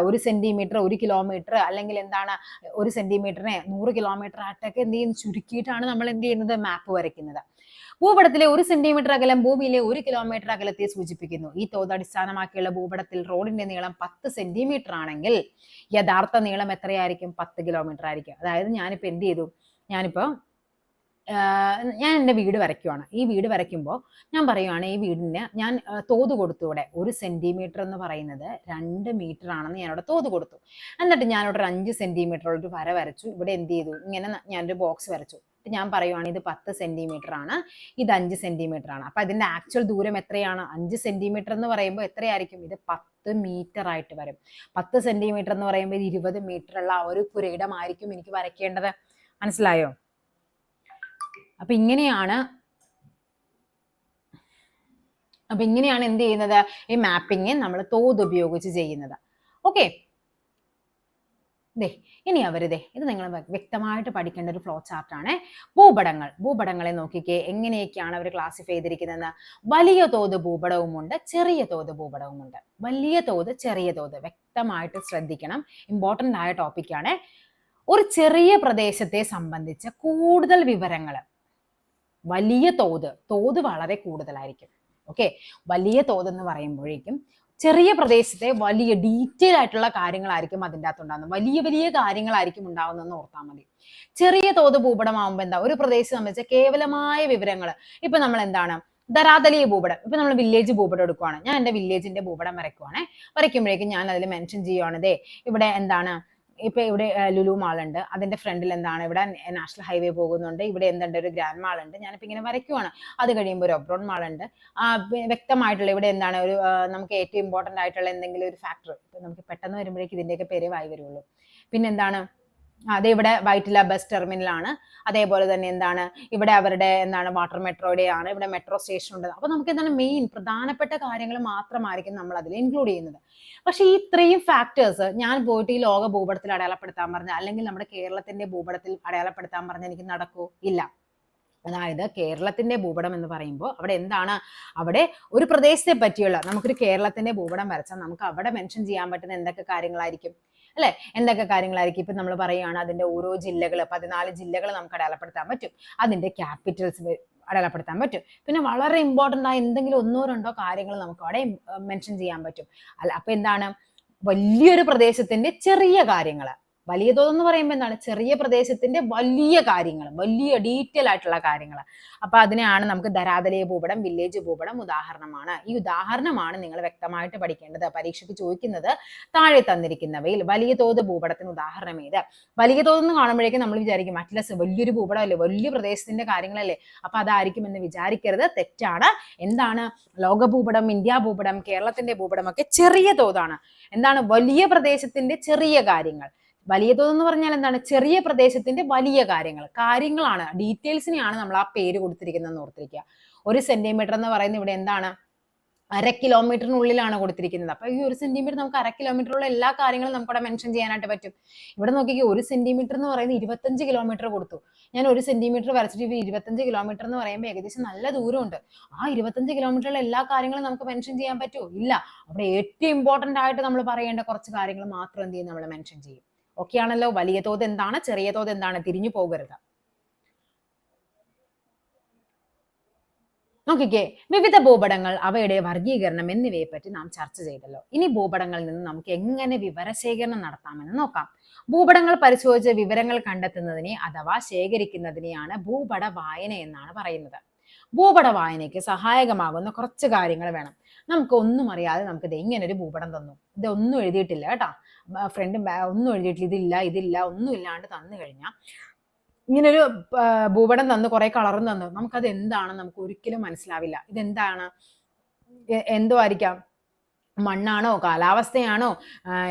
Speaker 1: 1 സെന്റിമീറ്റർ 1 കിലോമീറ്റർ അല്ലെങ്കിൽ എന്താണ് 1 സെന്റിമീറ്ററിനെ 100 കിലോമീറ്റർ ആയിട്ടൊക്കെ എന്ത് ചെയ്യുന്നു ചുരുക്കിയിട്ടാണ് നമ്മൾ എന്ത് ചെയ്യുന്നത് മാപ്പ് വരയ്ക്കുന്നത്. ഭൂപടത്തിലെ 1 സെന്റിമീറ്റർ അകലം ഭൂമിയിലെ 1 കിലോമീറ്റർ അകലത്തെ സൂചിപ്പിക്കുന്നു. ഈ തോത് അടിസ്ഥാനമാക്കിയുള്ള ഭൂപടത്തിൽ റോഡിന്റെ നീളം 10 സെന്റിമീറ്റർ ആണെങ്കിൽ യഥാർത്ഥ നീളം എത്രയായിരിക്കും? 10 കിലോമീറ്റർ ആയിരിക്കും. അതായത് ഞാനിപ്പോ എന്ത് ചെയ്തു, ഞാൻ എൻ്റെ വീട് വരയ്ക്കുവാണ്. ഈ വീട് വരയ്ക്കുമ്പോൾ ഞാൻ പറയുവാണ് ഈ വീടിന് ഞാൻ തോത് കൊടുത്തു. ഇവിടെ 1 സെന്റിമീറ്റർ എന്ന് പറയുന്നത് 2 മീറ്റർ ആണെന്ന് ഞാനിവിടെ തോത് കൊടുത്തു. എന്നിട്ട് ഞാനിവിടെ ഒരു 5 സെന്റിമീറ്റർ ഒരു വര വരച്ചു. ഇവിടെ എന്ത് ചെയ്തു, ഇങ്ങനെ ഞാനൊരു ബോക്സ് വരച്ചു. ഞാൻ പറയുവാണ് ഇത് 10 സെന്റിമീറ്റർ ആണ്, ഇത് 5 സെന്റിമീറ്റർ ആണ്. അപ്പൊ അതിന്റെ ആക്ച്വൽ ദൂരം എത്രയാണ്? 5 സെന്റിമീറ്റർ എന്ന് പറയുമ്പോൾ എത്രയായിരിക്കും? ഇത് 10 മീറ്റർ ആയിട്ട് വരും. 10 സെന്റിമീറ്റർ എന്ന് പറയുമ്പോൾ 20 മീറ്റർ ഉള്ള ഒരു പുരയിടമായിരിക്കും എനിക്ക് വരയ്ക്കേണ്ടത്. മനസ്സിലായോ? അപ്പൊ ഇങ്ങനെയാണ് എന്ത് ചെയ്യുന്നത്, ഈ മാപ്പിംഗ് നമ്മൾ തോത് ഉപയോഗിച്ച് ചെയ്യുന്നത്. ഓക്കെ, ഇനി ഇത് നിങ്ങൾ വ്യക്തമായിട്ട് പഠിക്കേണ്ട ഒരു ഫ്ലോ ചാർട്ടാണ്. ഭൂപടങ്ങളെ നോക്കിക്കേ എങ്ങനെയൊക്കെയാണ് അവർ ക്ലാസിഫൈ ചെയ്തിരിക്കുന്നത്. വലിയ തോത് ഭൂപടവുമുണ്ട്, ചെറിയ തോത് ഭൂപടവുമുണ്ട്. വലിയ തോത്, ചെറിയ തോത് വ്യക്തമായിട്ട് ശ്രദ്ധിക്കണം. ഇമ്പോർട്ടൻ്റ് ആയ ടോപ്പിക്കാണ്. ഒരു ചെറിയ പ്രദേശത്തെ സംബന്ധിച്ച കൂടുതൽ വിവരങ്ങൾ വലിയ തോത് വളരെ കൂടുതലായിരിക്കും. ഓക്കെ, വലിയ തോത് എന്ന് പറയുമ്പോഴേക്കും ചെറിയ പ്രദേശത്തെ വലിയ ഡീറ്റെയിൽ ആയിട്ടുള്ള കാര്യങ്ങളായിരിക്കും അതിൻ്റെ അകത്ത് ഉണ്ടാകുന്നത്. വലിയ കാര്യങ്ങളായിരിക്കും ഉണ്ടാവുന്നതെന്ന് ഓർത്താൽ മതി. ചെറിയ തോത് ഭൂപടമാകുമ്പോൾ എന്താ, ഒരു പ്രദേശത്തെ സംബന്ധിച്ച കേവലമായ വിവരങ്ങൾ. ഇപ്പൊ നമ്മൾ എന്താണ് ധരാതലീയ ഭൂപടം, ഇപ്പൊ നമ്മൾ വില്ലേജ് ഭൂപടം എടുക്കുവാണ്. ഞാൻ എൻ്റെ വില്ലേജിന്റെ ഭൂപടം വരയ്ക്കുമ്പോഴേക്കും ഞാൻ അതിൽ മെൻഷൻ ചെയ്യുവാണ് ഇവിടെ എന്താണ്, ഇപ്പൊ ഇവിടെ ലുലു മാൾ ഉണ്ട്, അതിന്റെ ഫ്രണ്ടിൽ എന്താണ് ഇവിടെ നാഷണൽ ഹൈവേ പോകുന്നുണ്ട്, ഇവിടെ എന്തുണ്ട് ഒരു ഗ്രാൻഡ് മാൾ ഉണ്ട്. ഞാനിപ്പോ ഇങ്ങനെ വരയ്ക്കുവാണ്. അത് കഴിയുമ്പോൾ ഒരു ഒബ്രോൺ മാൾ ഉണ്ട്. വ്യക്തമായിട്ടുള്ള ഇവിടെ എന്താണ് ഒരു നമുക്ക് ഏറ്റവും ഇമ്പോർട്ടന്റ് ആയിട്ടുള്ള എന്തെങ്കിലും ഒരു ഫാക്ടർ നമുക്ക് പെട്ടെന്ന് വരുമ്പോഴേക്കും ഇതിന്റെയൊക്കെ പേര് വായി വരുള്ളൂ. പിന്നെന്താണ്, ഇവിടെ വൈറ്റില ബസ് ടെർമിനലാണ്. അതേപോലെ തന്നെ എന്താണ് ഇവിടെ അവരുടെ വാട്ടർ മെട്രോയുടെ ആണ്, ഇവിടെ മെട്രോ സ്റ്റേഷൻ ഉണ്ട്. അപ്പൊ നമുക്ക് മെയിൻ പ്രധാനപ്പെട്ട കാര്യങ്ങൾ മാത്രമായിരിക്കും നമ്മൾ അതിൽ ഇൻക്ലൂഡ് ചെയ്യുന്നത്. പക്ഷെ ഈ ഇത്രയും ഫാക്ടേഴ്സ് ഞാൻ പോയിട്ട് ഈ ലോക ഭൂപടത്തിൽ അടയാളപ്പെടുത്താൻ പറഞ്ഞ അല്ലെങ്കിൽ നമ്മുടെ കേരളത്തിന്റെ ഭൂപടത്തിൽ അടയാളപ്പെടുത്താൻ പറഞ്ഞ എനിക്ക് നടക്കൂ? ഇല്ല. അതായത് കേരളത്തിന്റെ ഭൂപടം എന്ന് പറയുമ്പോൾ അവിടെ എന്താണ്, അവിടെ ഒരു പ്രദേശത്തെ പറ്റിയുള്ള നമുക്കൊരു കേരളത്തിന്റെ ഭൂപടം വരച്ചാൽ നമുക്ക് അവിടെ മെൻഷൻ ചെയ്യാൻ പറ്റുന്ന എന്തൊക്കെ കാര്യങ്ങളായിരിക്കും അല്ലെ? എന്തൊക്കെ കാര്യങ്ങളായിരിക്കും? ഇപ്പൊ നമ്മൾ പറയുകയാണ് അതിന്റെ ഓരോ ജില്ലകൾ 14 ജില്ലകൾ നമുക്ക് അടയാളപ്പെടുത്താൻ പറ്റും. അതിന്റെ ക്യാപിറ്റൽസ് അടയാളപ്പെടുത്താൻ പറ്റും. പിന്നെ വളരെ ഇമ്പോർട്ടൻ്റ് ആയ എന്തെങ്കിലും 1-2 കാര്യങ്ങൾ നമുക്ക് അവിടെ മെൻഷൻ ചെയ്യാൻ പറ്റും. അല്ല, അപ്പൊ എന്താണ്, വലിയൊരു പ്രദേശത്തിന്റെ ചെറിയ കാര്യങ്ങൾ. വലിയ തോതെന്ന് പറയുമ്പോൾ എന്താണ്, ചെറിയ പ്രദേശത്തിന്റെ വലിയ കാര്യങ്ങൾ, വലിയ ഡീറ്റെയിൽ ആയിട്ടുള്ള കാര്യങ്ങൾ. അപ്പൊ അതിനെയാണ് നമുക്ക് ധരാതലീയ ഭൂപടം, വില്ലേജ് ഭൂപടം ഉദാഹരണമാണ്. ഈ ഉദാഹരണമാണ് നിങ്ങൾ വ്യക്തമായിട്ട് പഠിക്കേണ്ടത്. പരീക്ഷയ്ക്ക് ചോദിക്കുന്നത് താഴെ തന്നിരിക്കുന്നവയിൽ വലിയ തോത് ഭൂപടത്തിന് ഉദാഹരണം ഏത്? വലിയ തോതെന്ന് കാണുമ്പോഴേക്കും നമ്മൾ വിചാരിക്കും അറ്റ്ലസ് വലിയൊരു ഭൂപടമല്ലേ, വലിയ പ്രദേശത്തിന്റെ കാര്യങ്ങളല്ലേ, അപ്പൊ അതായിരിക്കും എന്ന് വിചാരിക്കരുത്. തെറ്റാണ്. എന്താണ്, ലോക ഭൂപടം, ഇന്ത്യ ഭൂപടം, കേരളത്തിന്റെ ഭൂപടം ഒക്കെ ചെറിയ തോതാണ്. എന്താണ്, വലിയ പ്രദേശത്തിന്റെ ചെറിയ കാര്യങ്ങൾ. വലിയ തോതെന്ന് പറഞ്ഞാൽ എന്താണ്, ചെറിയ പ്രദേശത്തിന്റെ വലിയ കാര്യങ്ങളാണ്, ഡീറ്റെയിൽസിനെയാണ് നമ്മൾ ആ പേര് കൊടുത്തിരിക്കുന്നതെന്ന് ഓർത്തിരിക്കുക. 1 സെന്റിമീറ്റർ എന്ന് പറയുന്നത് ഇവിടെ എന്താണ്, 1/2 കിലോമീറ്ററിനുള്ളിലാണ് കൊടുത്തിരിക്കുന്നത്. അപ്പൊ ഈ 1 സെന്റിമീറ്റർ നമുക്ക് 1/2 കിലോമീറ്ററുള്ള എല്ലാ കാര്യങ്ങളും നമുക്കവിടെ മെൻഷൻ ചെയ്യാനായിട്ട് പറ്റും. ഇവിടെ നോക്കിക്കേ, 1 സെന്റിമീറ്റർ എന്ന് പറയുന്നത് 25 കിലോമീറ്റർ കൊടുത്തു. ഞാൻ 1 സെന്റിമീറ്റർ വരച്ചിട്ട് 25 കിലോമീറ്റർ എന്ന് പറയുമ്പോൾ ഏകദേശം നല്ല ദൂരമുണ്ട്. ആ 25 കിലോമീറ്ററിലുള്ള എല്ലാ കാര്യങ്ങളും നമുക്ക് മെൻഷൻ ചെയ്യാൻ പറ്റുമോ? ഇല്ല. അവിടെ ഏറ്റവും ഇമ്പോർട്ടന്റ് ആയിട്ട് നമ്മൾ പറയേണ്ട കുറച്ച് കാര്യങ്ങൾ മാത്രം എന്ത് ചെയ്യും, നമ്മൾ മെൻഷൻ ചെയ്യും. ഓക്കെ ആണല്ലോ? വലിയ തോത് എന്താണ്, ചെറിയ തോത് എന്താണ്, തിരിഞ്ഞു പോകരുത്. നോക്കിക്കേ, വിവിധ ഭൂപടങ്ങൾ, അവയുടെ വർഗീകരണം എന്നിവയെ പറ്റി നാം ചർച്ച ചെയ്തല്ലോ. ഇനി ഭൂപടങ്ങളിൽ നിന്ന് നമുക്ക് എങ്ങനെ വിവരശേഖരണം നടത്താമെന്ന് നോക്കാം. ഭൂപടങ്ങൾ പരിശോധിച്ച് വിവരങ്ങൾ കണ്ടെത്തുന്നതിനെ അഥവാ ശേഖരിക്കുന്നതിനെയാണ് ഭൂപട വായന എന്നാണ് പറയുന്നത്. ഭൂപട വായനയ്ക്ക് സഹായകമാകുന്ന കുറച്ച് കാര്യങ്ങൾ വേണം. നമുക്ക് ഒന്നും അറിയാതെ നമുക്ക് ഇത് ഇങ്ങനെ ഒരു ഭൂപടം തന്നു, ഇതൊന്നും എഴുതിയിട്ടില്ല കേട്ടോ, ഫ്രണ്ട് ഒന്നും എഴുതിയിട്ടില്ല, ഇതില്ല ഒന്നും ഇല്ലാണ്ട് തന്നു കഴിഞ്ഞാൽ ഇങ്ങനൊരു ഭൂപടം തന്നു, കുറെ കളറും തന്നു, നമുക്കത് എന്താണെന്ന് നമുക്ക് ഒരിക്കലും മനസ്സിലാവില്ല. ഇതെന്താണ്, എന്തോ ആയിരിക്കാം, മണ്ണാണോ, കാലാവസ്ഥയാണോ,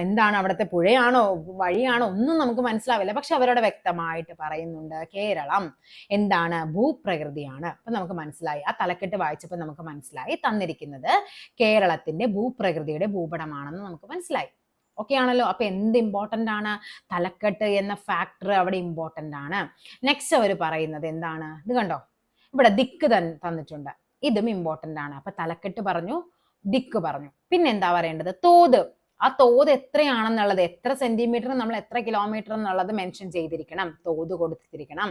Speaker 1: എന്താണ് അവിടുത്തെ പുഴയാണോ, വഴിയാണോ, ഒന്നും നമുക്ക് മനസ്സിലാവില്ല. പക്ഷെ അവരോട് വ്യക്തമായിട്ട് പറയുന്നുണ്ട് കേരളം എന്താണ്, ഭൂപ്രകൃതിയാണ്. അപ്പൊ നമുക്ക് മനസ്സിലായി, ആ തലക്കെട്ട് വായിച്ചപ്പോൾ നമുക്ക് മനസ്സിലായി തന്നിരിക്കുന്നത് കേരളത്തിന്റെ ഭൂപ്രകൃതിയുടെ ഭൂപടമാണെന്ന് നമുക്ക് മനസ്സിലായി. ഓക്കെ ആണല്ലോ. അപ്പൊ എന്ത് ഇമ്പോർട്ടന്റ് ആണ്, തലക്കെട്ട് എന്ന ഫാക്ടർ അവിടെ ഇമ്പോർട്ടന്റ് ആണ്. നെക്സ്റ്റ് അവർ പറയുന്നത് എന്താണ്, ഇത് കണ്ടോ, ഇവിടെ ദിക്ക് തന്നിട്ടുണ്ട്, ഇതും ഇമ്പോർട്ടന്റ് ആണ്. അപ്പൊ തലക്കെട്ട് പറഞ്ഞു, ദിക്ക് പറഞ്ഞു. പിന്നെ എന്താ പറയേണ്ടത്, തോത്. ആ തോത് എത്രയാണെന്നുള്ളത്, എത്ര സെന്റിമീറ്റർ, നമ്മൾ എത്ര കിലോമീറ്റർ എന്നുള്ളത് മെൻഷൻ ചെയ്തിരിക്കണം, തോത് കൊടുത്തിരിക്കണം.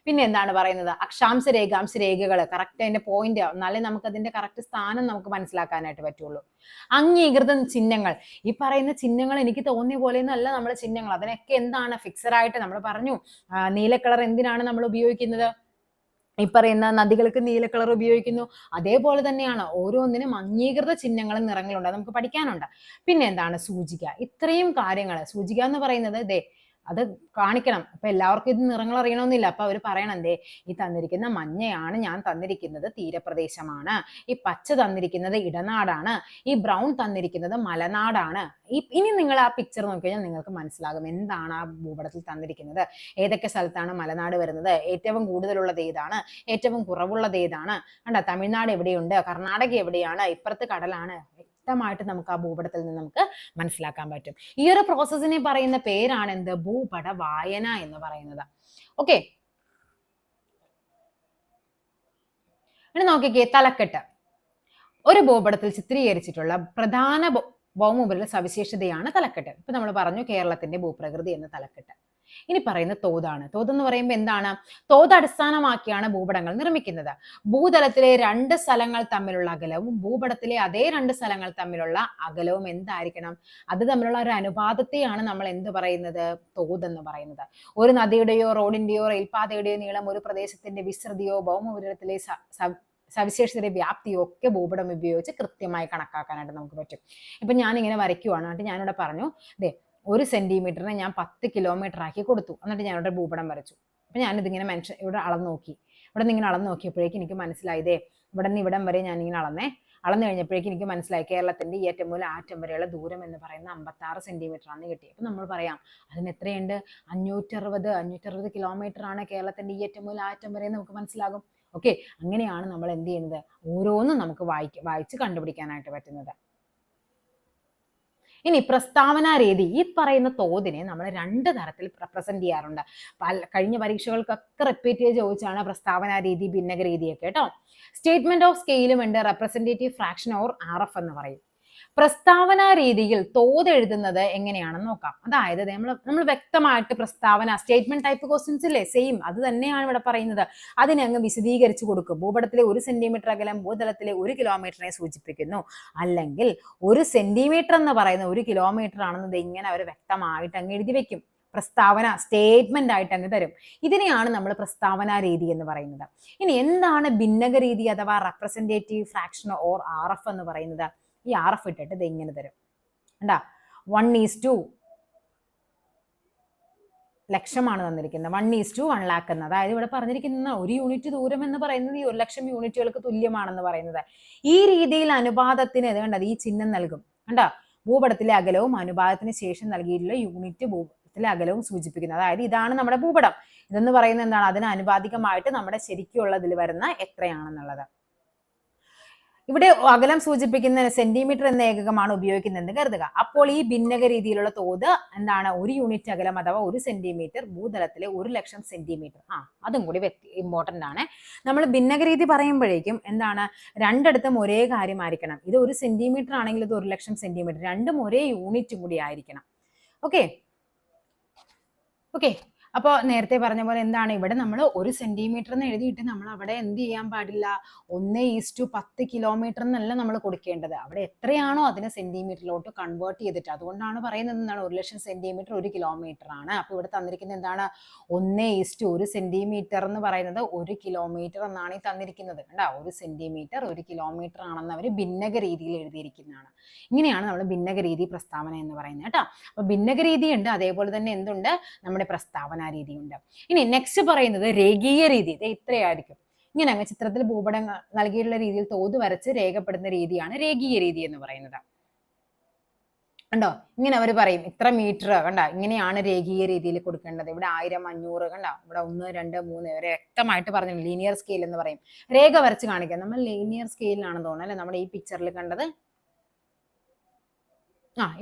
Speaker 1: പിന്നെ എന്താണ് പറയുന്നത്, അക്ഷാംശ രേഖാംശ രേഖകൾ കറക്റ്റ് അതിന്റെ പോയിന്റ്, എന്നാലേ നമുക്ക് അതിന്റെ കറക്റ്റ് സ്ഥാനം നമുക്ക് മനസ്സിലാക്കാനായിട്ട് പറ്റുള്ളൂ. അംഗീകൃത ചിഹ്നങ്ങൾ, ഈ പറയുന്ന ചിഹ്നങ്ങൾ എനിക്ക് തോന്നിയ പോലെയൊന്നല്ല നമ്മുടെ ചിഹ്നങ്ങൾ, അതിനൊക്കെ എന്താണ് ഫിക്സഡ് ആയിട്ട് നമ്മൾ പറഞ്ഞു. നീല കളർ എന്തിനാണ് നമ്മൾ ഉപയോഗിക്കുന്നത്, ഈ പറയുന്ന നദികൾക്ക് നീല കളർ ഉപയോഗിക്കുന്നു. അതേപോലെ തന്നെയാണ് ഓരോന്നിനും അംഗീകൃത ചിഹ്നങ്ങളും നിറങ്ങളുണ്ട്, അത് നമുക്ക് പഠിക്കാനുണ്ട്. പിന്നെ എന്താണ് സൂചിക, ഇത്രയും കാര്യങ്ങൾ. സൂചിക എന്ന് പറയുന്നത് ദേ അത് കാണിക്കണം. അപ്പൊ എല്ലാവർക്കും ഇത് നിറങ്ങൾ അറിയണമെന്നില്ല. അപ്പൊ അവർ പറയണം, എന്തേ ഈ തന്നിരിക്കുന്ന മഞ്ഞയാണ് ഞാൻ തന്നിരിക്കുന്നത് തീരപ്രദേശമാണ്, ഈ പച്ച തന്നിരിക്കുന്നത് ഇടനാടാണ്, ഈ ബ്രൗൺ തന്നിരിക്കുന്നത് മലനാടാണ്. ഇനി നിങ്ങൾ ആ പിക്ചർ നോക്കിക്കഴിഞ്ഞാൽ നിങ്ങൾക്ക് മനസ്സിലാകും എന്താണ് ആ ഭൂപടത്തിൽ തന്നിരിക്കുന്നത്, ഏതൊക്കെ സ്ഥലത്താണ് മലനാട് വരുന്നത്, ഏറ്റവും കൂടുതലുള്ളത് ഏതാണ്, ഏറ്റവും കുറവുള്ളത് ഏതാണ്. കണ്ടോ, തമിഴ്നാട് എവിടെയുണ്ട്, കർണാടക എവിടെയാണ്, ഇപ്പുറത്ത് കടലാണ്. വ്യക്തമായിട്ട് നമുക്ക് ആ ഭൂപടത്തിൽ നിന്ന് നമുക്ക് മനസ്സിലാക്കാൻ പറ്റും. ഈ ഒരു പ്രോസസ്സിനെ പറയുന്ന പേരാണ് എന്ത്, ഭൂപട വായന എന്ന് പറയുന്നത്. ഓക്കെ, ഇനി നോക്കിക്കേ, തലക്കെട്ട്. ഒരു ഭൂപടത്തിൽ ചിത്രീകരിച്ചിട്ടുള്ള പ്രധാന ഭൗമോപരിതല സവിശേഷതയാണ് തലക്കെട്ട്. ഇപ്പൊ നമ്മൾ പറഞ്ഞു കേരളത്തിന്റെ ഭൂപ്രകൃതി എന്ന തലക്കെട്ട്. ഇനി പറയുന്ന തോതാണ്. തോത് എന്ന് പറയുമ്പോൾ എന്താണ്, തോത് അടിസ്ഥാനമാക്കിയാണ് ഭൂപടങ്ങൾ നിർമ്മിക്കുന്നത്. ഭൂതലത്തിലെ രണ്ട് സ്ഥലങ്ങൾ തമ്മിലുള്ള അകലവും ഭൂപടത്തിലെ അതേ രണ്ട് സ്ഥലങ്ങൾ തമ്മിലുള്ള അകലവും എന്തായിരിക്കണം, അത് തമ്മിലുള്ള ഒരു അനുപാതത്തെയാണ് നമ്മൾ എന്ത് പറയുന്നത്, തോത് എന്ന് പറയുന്നത്. ഒരു നദിയുടെയോ റോഡിന്റെയോ റെയിൽപാതയുടെയോ നീളം ഒരു പ്രദേശത്തിന്റെ വിസ്തൃതിയോ ഭൗമോപരിതലത്തിലെ സവിശേഷതയുടെ വ്യാപ്തിയോ ഒക്കെ ഭൂപടം ഉപയോഗിച്ച് കൃത്യമായി കണക്കാക്കാനായിട്ട് നമുക്ക് പറ്റും. ഇപ്പൊ ഞാൻ ഇങ്ങനെ വരയ്ക്കുവാണ്, എന്നിട്ട് ഞാനിവിടെ പറഞ്ഞു, ദേ 1 സെന്റിമീറ്ററിനെ ഞാൻ 10 കിലോമീറ്റർ ആക്കി കൊടുത്തു, എന്നിട്ട് ഞാനിവിടെ ഭൂപടം വരച്ചു. അപ്പൊ ഞാനിതിങ്ങനെ ഇവിടെ അളന്ന് നോക്കി, ഇവിടെ നിന്ന് ഇങ്ങനെ അളന്ന് നോക്കിയപ്പോഴേക്കും എനിക്ക് മനസ്സിലായതേ, ഇവിടെ നിന്ന് ഇവിടം വരെ ഞാനിങ്ങനെ അളന്നു കഴിഞ്ഞപ്പോഴേക്കും എനിക്ക് മനസ്സിലായി കേരളത്തിന്റെ ഈ അറ്റം മുതൽ ആറ്റം വരെയുള്ള ദൂരം എന്ന് പറയുന്ന 56 സെന്റിമീറ്റർ ആണ് കിട്ടി. അപ്പൊ നമ്മൾ പറയാം അതിന് എത്രയുണ്ട്, 560 കിലോമീറ്റർ ആണ് കേരളത്തിന്റെ ഈ അറ്റം മുതൽ ആറ്റം വരെ നമുക്ക് മനസ്സിലാകും. ഓക്കെ, അങ്ങനെയാണ് നമ്മൾ എന്ത് ചെയ്യുന്നത്, ഓരോന്നും നമുക്ക് വായിച്ച് കണ്ടുപിടിക്കാനായിട്ട് പറ്റുന്നത്. ഇനി പ്രസ്താവന രീതി, ഈ പറയുന്ന തോതിനെ നമ്മൾ 2 തരത്തിൽ റെപ്രസെന്റ് ചെയ്യാറുണ്ട്. കഴിഞ്ഞ പരീക്ഷകൾക്കൊക്കെ റിപ്പീറ്റ് ചെയ്ത് ചോദിച്ചാണ് പ്രസ്താവന രീതി, ഭിന്നക രീതിയൊക്കെ കേട്ടോ. സ്റ്റേറ്റ്മെന്റ് ഓഫ് സ്കെയിലും ഉണ്ട്, റെപ്രസെന്റേറ്റീവ് ഫ്രാക്ഷൻ ഓർ RF എന്ന് പറയും. പ്രസ്താവന രീതിയിൽ തോത് എഴുതുന്നത് എങ്ങനെയാണെന്ന് നോക്കാം. അതായത് നമ്മൾ വ്യക്തമായിട്ട് പ്രസ്താവന, സ്റ്റേറ്റ്മെന്റ് ടൈപ്പ് ക്വസ്റ്റ്യൻസ് ഇല്ലേ, സെയിം അത് തന്നെയാണ് ഇവിടെ പറയുന്നത്. അതിനെ അങ്ങ് വിശദീകരിച്ചു കൊടുക്കും. ഭൂപടത്തിലെ 1 സെന്റിമീറ്റർ അകലം ഭൂതലത്തിലെ 1 കിലോമീറ്ററിനെ സൂചിപ്പിക്കുന്നു, അല്ലെങ്കിൽ 1 സെന്റിമീറ്റർ എന്ന് പറയുന്ന 1 കിലോമീറ്റർ ആണെന്നത് ഇങ്ങനെ അവർ വ്യക്തമായിട്ട് അങ്ങ് എഴുതി വെക്കും. പ്രസ്താവന സ്റ്റേറ്റ്മെന്റ് ആയിട്ട് അങ്ങ് തരും. ഇതിനെയാണ് നമ്മൾ പ്രസ്താവന രീതി എന്ന് പറയുന്നത്. ഇനി എന്താണ് ഭിന്നക രീതി അഥവാ റെപ്രസെന്റേറ്റീവ് ഫ്രാക്ഷൻ ഓർ RF എന്ന് പറയുന്നത്? ഈ RF ഇട്ടിട്ട് ഇത് ഇങ്ങനെ തരും, കണ്ടാ 1:2 ലക്ഷമാണ് തന്നിരിക്കുന്നത്. 1:1 lakh എന്ന്, അതായത് ഇവിടെ പറഞ്ഞിരിക്കുന്ന 1 യൂണിറ്റ് ദൂരം എന്ന് പറയുന്നത് ഈ 1 ലക്ഷം യൂണിറ്റുകൾക്ക് തുല്യമാണെന്ന് പറയുന്നത്. ഈ രീതിയിൽ അനുപാതത്തിന് കണ്ടത് ഈ ചിഹ്നം നൽകും, കണ്ടാ ഭൂപടത്തിലെ അകലവും അനുപാതത്തിന് ശേഷം നൽകിയിട്ടുള്ള യൂണിറ്റ് ഭൂപടത്തിലെ അകലവും സൂചിപ്പിക്കുന്നത്. അതായത് ഇതാണ് നമ്മുടെ ഭൂപടം. ഇതെന്ന് പറയുന്നത് എന്താണ്, അതിന് അനുപാതികമായിട്ട് നമ്മുടെ ശരിക്കുള്ളതിൽ വരുന്ന എത്രയാണെന്നുള്ളത്. ഇവിടെ അകലം സൂചിപ്പിക്കുന്ന സെന്റിമീറ്റർ എന്ന ഏകകമാണ് ഉപയോഗിക്കുന്നതെന്ന് കരുതുക. അപ്പോൾ ഈ ഭിന്നക രീതിയിലുള്ള തോത് എന്താണ്, 1 യൂണിറ്റ് അകലം അഥവാ 1 സെന്റിമീറ്റർ ഭൂതലത്തിലെ 1 ലക്ഷം സെന്റിമീറ്റർ. അതും കൂടി ഇമ്പോർട്ടന്റ് ആണ്. നമ്മൾ ഭിന്നക രീതി പറയുമ്പോഴേക്കും എന്താണ്, രണ്ടിടത്തും ഒരേ കാര്യമായിരിക്കണം. ഇത് 1 സെന്റിമീറ്റർ ആണെങ്കിൽ ഇത് 1 ലക്ഷം സെന്റിമീറ്റർ, രണ്ടും ഒരേ യൂണിറ്റും കൂടി ആയിരിക്കണം. ഓക്കെ ഓക്കെ അപ്പോൾ നേരത്തെ പറഞ്ഞ പോലെ എന്താണ്, ഇവിടെ നമ്മൾ 1 സെന്റിമീറ്റർ എന്ന് എഴുതിയിട്ട് നമ്മൾ അവിടെ എന്ത് ചെയ്യാൻ പാടില്ല, 1:10 കിലോമീറ്റർ എന്നല്ല നമ്മൾ കൊടുക്കേണ്ടത്. അവിടെ എത്രയാണോ അതിനെ സെന്റിമീറ്ററിലോട്ട് കൺവേർട്ട് ചെയ്തിട്ട്, അതുകൊണ്ടാണ് പറയുന്നത് എന്താണ്, 1 ലക്ഷം സെന്റിമീറ്റർ 1 കിലോമീറ്റർ ആണ്. അപ്പോൾ ഇവിടെ തന്നിരിക്കുന്നത് എന്താണ്, 1:1 സെന്റിമീറ്റർ എന്ന് പറയുന്നത് 1 കിലോമീറ്റർ എന്നാണ് ഈ തന്നിരിക്കുന്നത്. കണ്ടാ 1 സെന്റിമീറ്റർ 1 കിലോമീറ്റർ ആണെന്ന് അവർ ഭിന്നക രീതിയിൽ എഴുതിയിരിക്കുന്നതാണ്. ഇങ്ങനെയാണ് നമ്മൾ ഭിന്നക രീതി പ്രസ്താവന എന്ന് പറയുന്നത് കേട്ടോ. അപ്പൊ ഭിന്നക രീതി ഉണ്ട്, അതേപോലെ തന്നെ എന്തുണ്ട്, നമ്മുടെ പ്രസ്താവന രീതിയുണ്ട്. ഇനി നെക്സ്റ്റ് പറയുന്നത് രേഖീയ രീതി. ഇത് ഇത്രയായിരിക്കും, ഇങ്ങനെ അങ്ങ് ചിത്രത്തിൽ ഭൂപടം നൽകിയിട്ടുള്ള രീതിയിൽ തോത് വരച്ച് രേഖപ്പെടുന്ന രീതിയാണ് രേഖീയ രീതി എന്ന് പറയുന്നത്. കണ്ടോ, ഇങ്ങനെ അവർ പറയും ഇത്ര മീറ്റർ കണ്ട, ഇങ്ങനെയാണ് രേഖീയ രീതിയിൽ കൊടുക്കേണ്ടത്. ഇവിടെ 1000, 500 കണ്ട, ഇവിടെ 1, 2, 3 വരെ വ്യക്തമായിട്ട് പറഞ്ഞു. ലീനിയർ സ്കെയിൽ എന്ന് പറയും. രേഖ വരച്ച് കാണിക്കാം. നമ്മൾ ലീനിയർ സ്കെയിലാണെന്ന് തോന്നുന്നു അല്ലെ നമ്മുടെ ഈ പിക്ചറിൽ കണ്ടത്.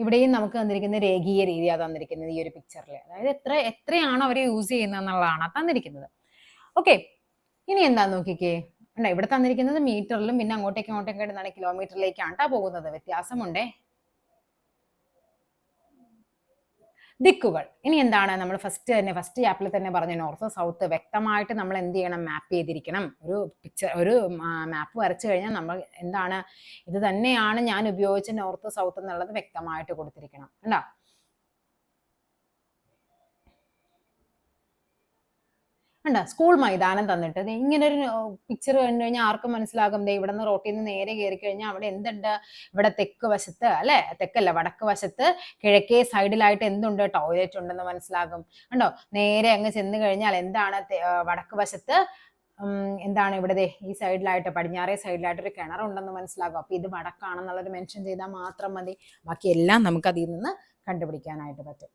Speaker 1: ഇവിടെയും നമുക്ക് തന്നിരിക്കുന്ന രേഖീയ രീതിയാണ് തന്നിരിക്കുന്നത് ഈ ഒരു പിക്ചറിൽ. അതായത് എത്രയാണ് അവർ യൂസ് ചെയ്യുന്നത് എന്നുള്ളതാണ് തന്നിരിക്കുന്നത്. ഓക്കെ, ഇനി എന്താ നോക്കിക്കേ. ഇവിടെ തന്നിരിക്കുന്നത് മീറ്ററിലും പിന്നെ അങ്ങോട്ടേക്ക് എന്താണ് കിലോമീറ്ററിലേക്കാണ് പോകുന്നത്. വ്യത്യാസമുണ്ടേ. ദിക്കുകൾ ഇനി എന്താണ്, നമ്മൾ ഫസ്റ്റ് ചാപ്റ്ററിൽ തന്നെ പറഞ്ഞു നോർത്ത് സൗത്ത് വ്യക്തമായിട്ട് നമ്മൾ എന്ത് ചെയ്യണം, മാപ്പ് ചെയ്തിരിക്കണം. ഒരു മാപ്പ് വരച്ചു കഴിഞ്ഞാൽ നമ്മൾ എന്താണ്, ഇത് തന്നെയാണ് ഞാൻ ഉപയോഗിച്ച നോർത്ത് സൗത്ത് എന്നുള്ളത് വ്യക്തമായിട്ട് കൊടുത്തിരിക്കണം. കണ്ടോ, സ്കൂൾ മൈതാനം തന്നിട്ട് ഇങ്ങനെ ഒരു പിക്ചർ കണ്ടു കഴിഞ്ഞാൽ ആർക്കും മനസ്സിലാകും. ഇവിടെ നിന്ന് റോട്ടിൽ നിന്ന് നേരെ കയറി കഴിഞ്ഞാൽ അവിടെ എന്തുണ്ട്, ഇവിടെ തെക്ക് വശത്ത് അല്ലെ, തെക്കല്ല വടക്ക് വശത്ത് കിഴക്കേ സൈഡിലായിട്ട് എന്തുണ്ട്, ടോയ്ലറ്റ് ഉണ്ടെന്ന് മനസ്സിലാകും. കണ്ടോ, നേരെ അങ്ങ് ചെന്ന് കഴിഞ്ഞാൽ എന്താണ്, വടക്ക് വശത്ത് എന്താണ്, ഇവിടെ ഈ സൈഡിലായിട്ട് പടിഞ്ഞാറേ സൈഡിലായിട്ട് ഒരു കിണറുണ്ടെന്ന് മനസ്സിലാകും. അപ്പൊ ഇത് വടക്കാണെന്നുള്ളത് മെൻഷൻ ചെയ്താൽ മാത്രം മതി. ബാക്കിയെല്ലാം നമുക്ക് അതിൽ നിന്ന് കണ്ടുപിടിക്കാനായിട്ട് പറ്റും.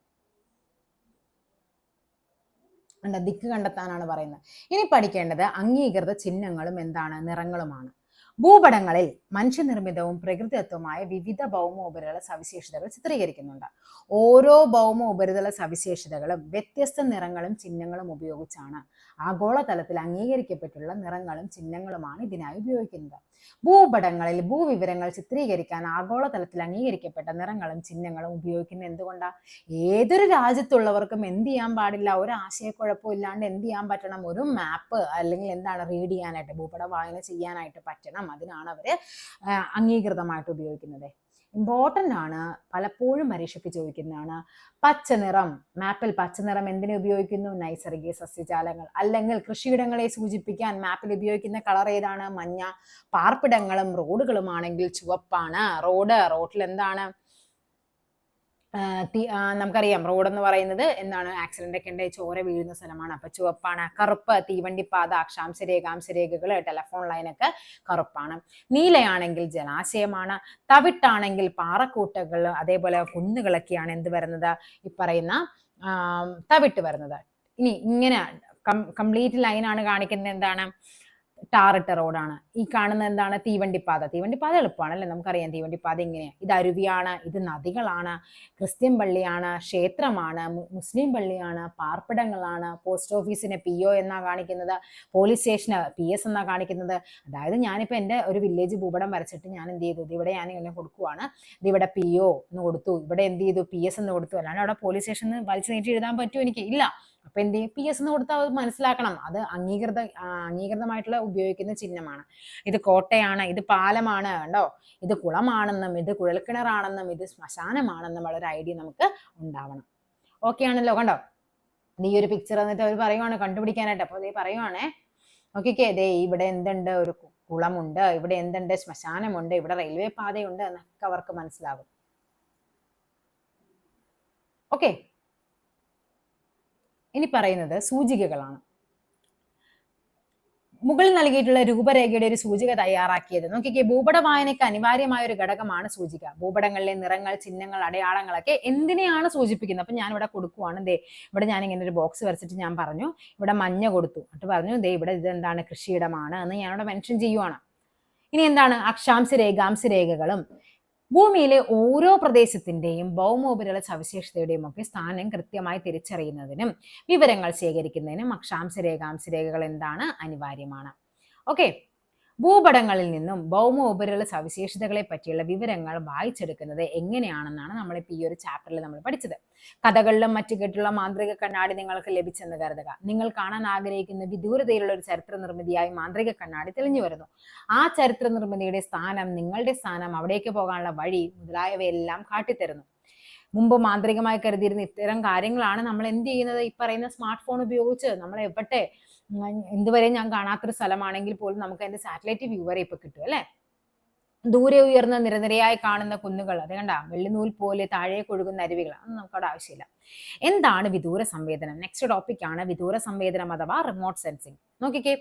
Speaker 1: ദിക്ക് കണ്ടെത്താനാണ് പറയുന്നത്. ഇനി പഠിക്കേണ്ടത് അംഗീകൃത ചിഹ്നങ്ങളും എന്താണ്, നിറങ്ങളുമാണ്. ഭൂപടങ്ങളിൽ മനുഷ്യനിർമ്മിതവും പ്രകൃതിദത്തവുമായ വിവിധ ഭൗമ ഉപരിതല സവിശേഷതകൾ ചിത്രീകരിക്കുന്നുണ്ട്. ഓരോ ഭൗമ ഉപരിതല സവിശേഷതകളും വ്യത്യസ്ത നിറങ്ങളും ചിഹ്നങ്ങളും ഉപയോഗിച്ചാണ്. ആഗോളതലത്തിൽ അംഗീകരിക്കപ്പെട്ടുള്ള നിറങ്ങളും ചിഹ്നങ്ങളുമാണ് ഇതിനായി ഉപയോഗിക്കുന്നത്. ഭൂപടങ്ങളിൽ ഭൂവിവരങ്ങൾ ചിത്രീകരിക്കാൻ ആഗോളതലത്തിൽ അംഗീകരിക്കപ്പെട്ട നിറങ്ങളും ചിഹ്നങ്ങളും ഉപയോഗിക്കുന്നത് എന്തുകൊണ്ടാണ്? ഏതൊരു രാജ്യത്തുള്ളവർക്കും എന്ത് ചെയ്യാൻ പാടില്ല, ഒരു ആശയക്കുഴപ്പവും ഇല്ലാണ്ട് എന്ത് ചെയ്യാൻ പറ്റണം, ഒരു മാപ്പ് അല്ലെങ്കിൽ എന്താണ് റീഡ് ചെയ്യാനായിട്ട്, ഭൂപട വായന ചെയ്യാനായിട്ട് പറ്റണം. അതിനാണ് അവര് അംഗീകൃതമായിട്ട് ഉപയോഗിക്കുന്നത്. ഇമ്പോർട്ടൻ്റ് ആണ്, പലപ്പോഴും പരീക്ഷയ്ക്ക് ചോദിക്കുന്നതാണ്. പച്ചനിറം, മാപ്പിൽ പച്ചനിറം എന്തിനു ഉപയോഗിക്കുന്നു? നൈസർഗിക സസ്യജാലങ്ങൾ അല്ലെങ്കിൽ കൃഷിയിടങ്ങളെ സൂചിപ്പിക്കാൻ മാപ്പിൽ ഉപയോഗിക്കുന്ന കളർ ഏതാണ്? മഞ്ഞ. പാർപ്പിടങ്ങളും റോഡുകളുമാണെങ്കിൽ ചുവപ്പാണ്. റോഡിൽ എന്താണ്, നമുക്കറിയാം റോഡ് എന്ന് പറയുന്നത് എന്താണ്, ആക്സിഡന്റ് ഒക്കെ ഉണ്ടായി ചോര വീഴുന്ന സ്ഥലമാണ്. അപ്പൊ ചുവപ്പാണ്. കറുപ്പ് തീവണ്ടിപ്പാത, അക്ഷാംശരേഖകൾ, ടെലഫോൺ ലൈനൊക്കെ കറുപ്പാണ്. നീലയാണെങ്കിൽ ജലാശയമാണ്. തവിട്ടാണെങ്കിൽ പാറക്കൂട്ടകൾ അതേപോലെ കുന്നുകളൊക്കെയാണ് എന്ത് വരുന്നത്, ഈ പറയുന്ന തവിട്ട് വരുന്നത്. ഇനി ഇങ്ങനെ കംപ്ലീറ്റ് ലൈനാണ് കാണിക്കുന്നത് എന്താണ്, ടാറിട്ട റോഡാണ്. ഈ കാണുന്ന എന്താണ്, തീവണ്ടിപ്പാത എളുപ്പമാണ് അല്ലെ, നമുക്കറിയാം തീവണ്ടിപ്പാത ഇങ്ങനെയാണ്. ഇത് അരുവിയാണ്, ഇത് നദികളാണ്, ക്രിസ്ത്യൻ പള്ളിയാണ്, ക്ഷേത്രമാണ്, മുസ്ലിം പള്ളിയാണ്, പാർപ്പിടങ്ങളാണ്, പോസ്റ്റ് ഓഫീസിന് PO എന്നാ കാണിക്കുന്നത്, പോലീസ് സ്റ്റേഷന് PS എന്നാ കാണിക്കുന്നത്. അതായത് ഞാനിപ്പോൾ എൻ്റെ ഒരു വില്ലേജ് ഭൂപടം വരച്ചിട്ട് ഞാൻ എന്ത് ചെയ്തു, ഇവിടെ ഞാൻ ഇങ്ങനെ കൊടുക്കുവാണ്, ഇതിവിടെ PO എന്ന് കൊടുത്തു, ഇവിടെ എന്ത് ചെയ്തു PS എന്ന് കൊടുത്തു. അല്ലാണ്ട് അവിടെ പോലീസ് സ്റ്റേഷന് വലിച്ചു നീട്ടി എഴുതാൻ പറ്റുമോ എനിക്ക്? ഇല്ല. അപ്പൊ എന്ത് ചെയ്യും, PS എന്ന് കൊടുത്താൽ അത് മനസ്സിലാക്കണം, അത് അംഗീകൃതമായിട്ടുള്ള ഉപയോഗിക്കുന്ന ചിഹ്നമാണ്. ഇത് കോട്ടയാണ്, ഇത് പാലമാണ്, കണ്ടോ, ഇത് കുളമാണെന്നും ഇത് കുഴൽക്കിണറാണെന്നും ഇത് ശ്മശാനമാണെന്നും ഉള്ളൊരു ഐഡിയ നമുക്ക് ഉണ്ടാവണം. ഓക്കെ ആണല്ലോ, കണ്ടോ, ഈ ഒരു പിക്ചർ എന്നിട്ട് അവർ പറയുവാണ് കണ്ടുപിടിക്കാനായിട്ട്. അപ്പൊ ഇത് പറയുവാണേ, നോക്കിക്കേ, ദേ ഇവിടെ എന്തുണ്ട്, ഒരു കുളമുണ്ട്, ഇവിടെ എന്തുണ്ട്, ശ്മശാനമുണ്ട്, ഇവിടെ റെയിൽവേ പാതയുണ്ട് എന്നൊക്കെ അവർക്ക് മനസ്സിലാകും. ഓക്കെ, ഇനി പറയുന്നത് സൂചികകളാണ്. മുകളിൽ നൽകിയിട്ടുള്ള രൂപരേഖയുടെ ഒരു സൂചിക തയ്യാറാക്കിയത്. നോക്കിക്കേ, ഭൂപട വായനയ്ക്ക് അനിവാര്യമായ ഒരു ഘടകമാണ് സൂചിക. ഭൂപടങ്ങളിലെ നിറങ്ങൾ, ചിഹ്നങ്ങൾ, അടയാളങ്ങളൊക്കെ എന്തിനെയാണ് സൂചിപ്പിക്കുന്നത്? അപ്പൊ ഞാൻ ഇവിടെ കൊടുക്കുവാണ്. ദേ ഇവിടെ ഞാൻ ഇങ്ങനെ ഒരു ബോക്സ് വരച്ചിട്ട് ഞാൻ പറഞ്ഞു, ഇവിടെ മഞ്ഞ കൊടുത്തു, എന്നിട്ട് പറഞ്ഞു ദേ ഇവിടെ ഇതെന്താണ്, കൃഷിയിടമാണ് എന്ന് ഞാനിവിടെ മെൻഷൻ ചെയ്യുവാണ്. ഇനി എന്താണ്, അക്ഷാംശരേഖകളും ഭൂമിയിലെ ഓരോ പ്രദേശത്തിന്റെയും ഭൗമോപരിതല സവിശേഷതയുടെയും ഒക്കെ സ്ഥാനം കൃത്യമായി തിരിച്ചറിയുന്നതിനും വിവരങ്ങൾ ശേഖരിക്കുന്നതിനും അക്ഷാംശരേഖകൾ എന്താണ്, അനിവാര്യമാണ്. ഓക്കെ, ഭൂപടങ്ങളിൽ നിന്നും ഭൗമ ഉപരിതല സവിശേഷതകളെ പറ്റിയുള്ള വിവരങ്ങൾ വായിച്ചെടുക്കുന്നത് എങ്ങനെയാണെന്നാണ് നമ്മളിപ്പോൾ ഈ ഒരു ചാപ്റ്ററിൽ നമ്മൾ പഠിച്ചത്. കഥകളിലും മറ്റു കേട്ടുള്ള മാന്ത്രിക കണ്ണാടി നിങ്ങൾക്ക് ലഭിച്ചെന്ന് കരുതുക. നിങ്ങൾ കാണാൻ ആഗ്രഹിക്കുന്ന വിദൂരതയിലുള്ള ഒരു ചരിത്ര നിർമ്മിതിയായി മാന്ത്രിക കണ്ണാടി തെളിഞ്ഞു വരുന്നു. ആ ചരിത്ര നിർമ്മിതിയുടെ സ്ഥാനം, നിങ്ങളുടെ സ്ഥാനം, അവിടേക്ക് പോകാനുള്ള വഴി മുതലായവയെല്ലാം കാട്ടിത്തരുന്നു. മുമ്പ് മാന്ത്രികമായി കരുതിയിരുന്ന ഇത്തരം കാര്യങ്ങളാണ് നമ്മൾ എന്ത് ചെയ്യുന്നത്, ഈ പറയുന്ന സ്മാർട്ട് ഫോൺ ഉപയോഗിച്ച് നമ്മൾ എവിടെ എന്തുവരെ ഞാൻ കാണാത്തൊരു സ്ഥലമാണെങ്കിൽ പോലും നമുക്ക് അതിന്റെ സാറ്റലൈറ്റ് വ്യൂ വരെ ഇപ്പൊ കിട്ടും അല്ലെ. ദൂരെ ഉയർന്ന നിരനിരയായി കാണുന്ന കുന്നുകൾ, അത് കണ്ട, വെള്ളിനൂൽ പോലെ താഴേക്ക് ഒഴുകുന്ന അരുവികൾ, അതൊന്നും നമുക്കവിടെ ആവശ്യമില്ല. എന്താണ് വിദൂര സംവേദനം? നെക്സ്റ്റ് ടോപ്പിക് ആണ് വിദൂര സംവേദനം അഥവാ റിമോട്ട് സെൻസിങ്. നോക്കിക്കേ,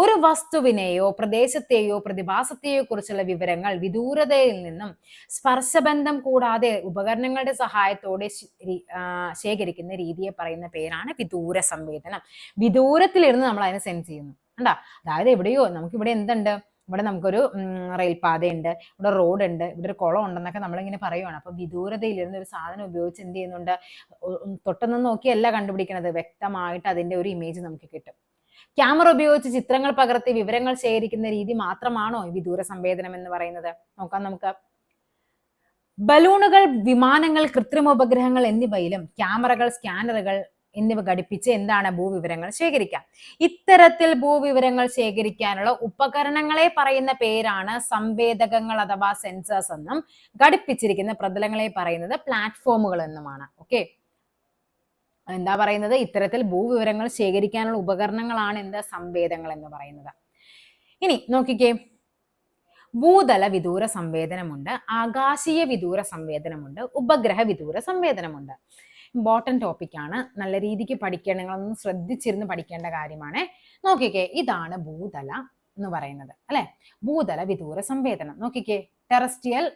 Speaker 1: ഒരു വസ്തുവിനെയോ പ്രദേശത്തെയോ പ്രതിഭാസത്തെയോ കുറിച്ചുള്ള വിവരങ്ങൾ വിദൂരതയിൽ നിന്നും സ്പർശബന്ധം കൂടാതെ ഉപകരണങ്ങളുടെ സഹായത്തോടെ ശേഖരിക്കുന്ന രീതിയെ പറയുന്ന പേരാണ് വിദൂര സംവേദനം. വിദൂരത്തിലിരുന്ന് നമ്മൾ അതിനെ സെൻസ് ചെയ്യുന്നു. കണ്ടാ, അതായത് എവിടെയോ നമുക്കിവിടെ എന്തുണ്ട്, ഇവിടെ നമുക്കൊരു റെയിൽപാതയുണ്ട്, ഇവിടെ റോഡുണ്ട്, ഇവിടെ ഒരു കുളം ഉണ്ടെന്നൊക്കെ നമ്മളിങ്ങനെ പറയുവാണ്. അപ്പൊ വിദൂരതയിലിരുന്ന് ഒരു സാധനം ഉപയോഗിച്ച് എന്ത് ചെയ്യുന്നുണ്ട്, തൊട്ടൊന്നും നോക്കിയല്ല കണ്ടുപിടിക്കുന്നത്, വ്യക്തമായിട്ട് അതിന്റെ ഒരു ഇമേജ് നമുക്ക് കിട്ടും. ക്യാമറ ഉപയോഗിച്ച് ചിത്രങ്ങൾ പകർത്തി വിവരങ്ങൾ ശേഖരിക്കുന്ന രീതി മാത്രമാണോ വിദൂര സംവേദനം എന്ന് പറയുന്നത്? നോക്കാം നമുക്ക്. ബലൂണുകൾ, വിമാനങ്ങൾ, കൃത്രിമ ഉപഗ്രഹങ്ങൾ എന്നിവയിലും ക്യാമറകൾ, സ്കാനറുകൾ എന്നിവ ഘടിപ്പിച്ച് എന്താണ് ഭൂവിവരങ്ങൾ ശേഖരിക്കാം. ഇത്തരത്തിൽ ഭൂവിവരങ്ങൾ ശേഖരിക്കാനുള്ള ഉപകരണങ്ങളെ പറയുന്ന പേരാണ് സംവേദകങ്ങൾ അഥവാ സെൻസേഴ്സ് എന്നും ഘടിപ്പിച്ചിരിക്കുന്ന പ്രതലങ്ങളെ പറയുന്നത് പ്ലാറ്റ്ഫോമുകൾ എന്നുമാണ്. ഓക്കെ, എന്താ പറയുന്നത്, ഇത്തരത്തിൽ ഭൂവിവരങ്ങൾ ശേഖരിക്കാനുള്ള ഉപകരണങ്ങളാണ് എന്ത്, സംവേദങ്ങൾ എന്ന് പറയുന്നത്. ഇനി നോക്കിക്കേ, ഭൂതല വിദൂര സംവേദനമുണ്ട്, ആകാശീയ വിദൂര സംവേദനമുണ്ട്, ഉപഗ്രഹ വിദൂര സംവേദനമുണ്ട്. ഇമ്പോർട്ടൻറ്റ് ടോപ്പിക്കാണ്, നല്ല രീതിക്ക് പഠിക്കേണ്ട, നിങ്ങളൊന്ന് ശ്രദ്ധിച്ചിരുന്ന് പഠിക്കേണ്ട കാര്യമാണ്. നോക്കിക്കേ, ഇതാണ് ഭൂതല എന്ന് പറയുന്നത് അല്ലെ, ഭൂതല വിദൂര സംവേദനം. നോക്കിക്കേ, terrestrial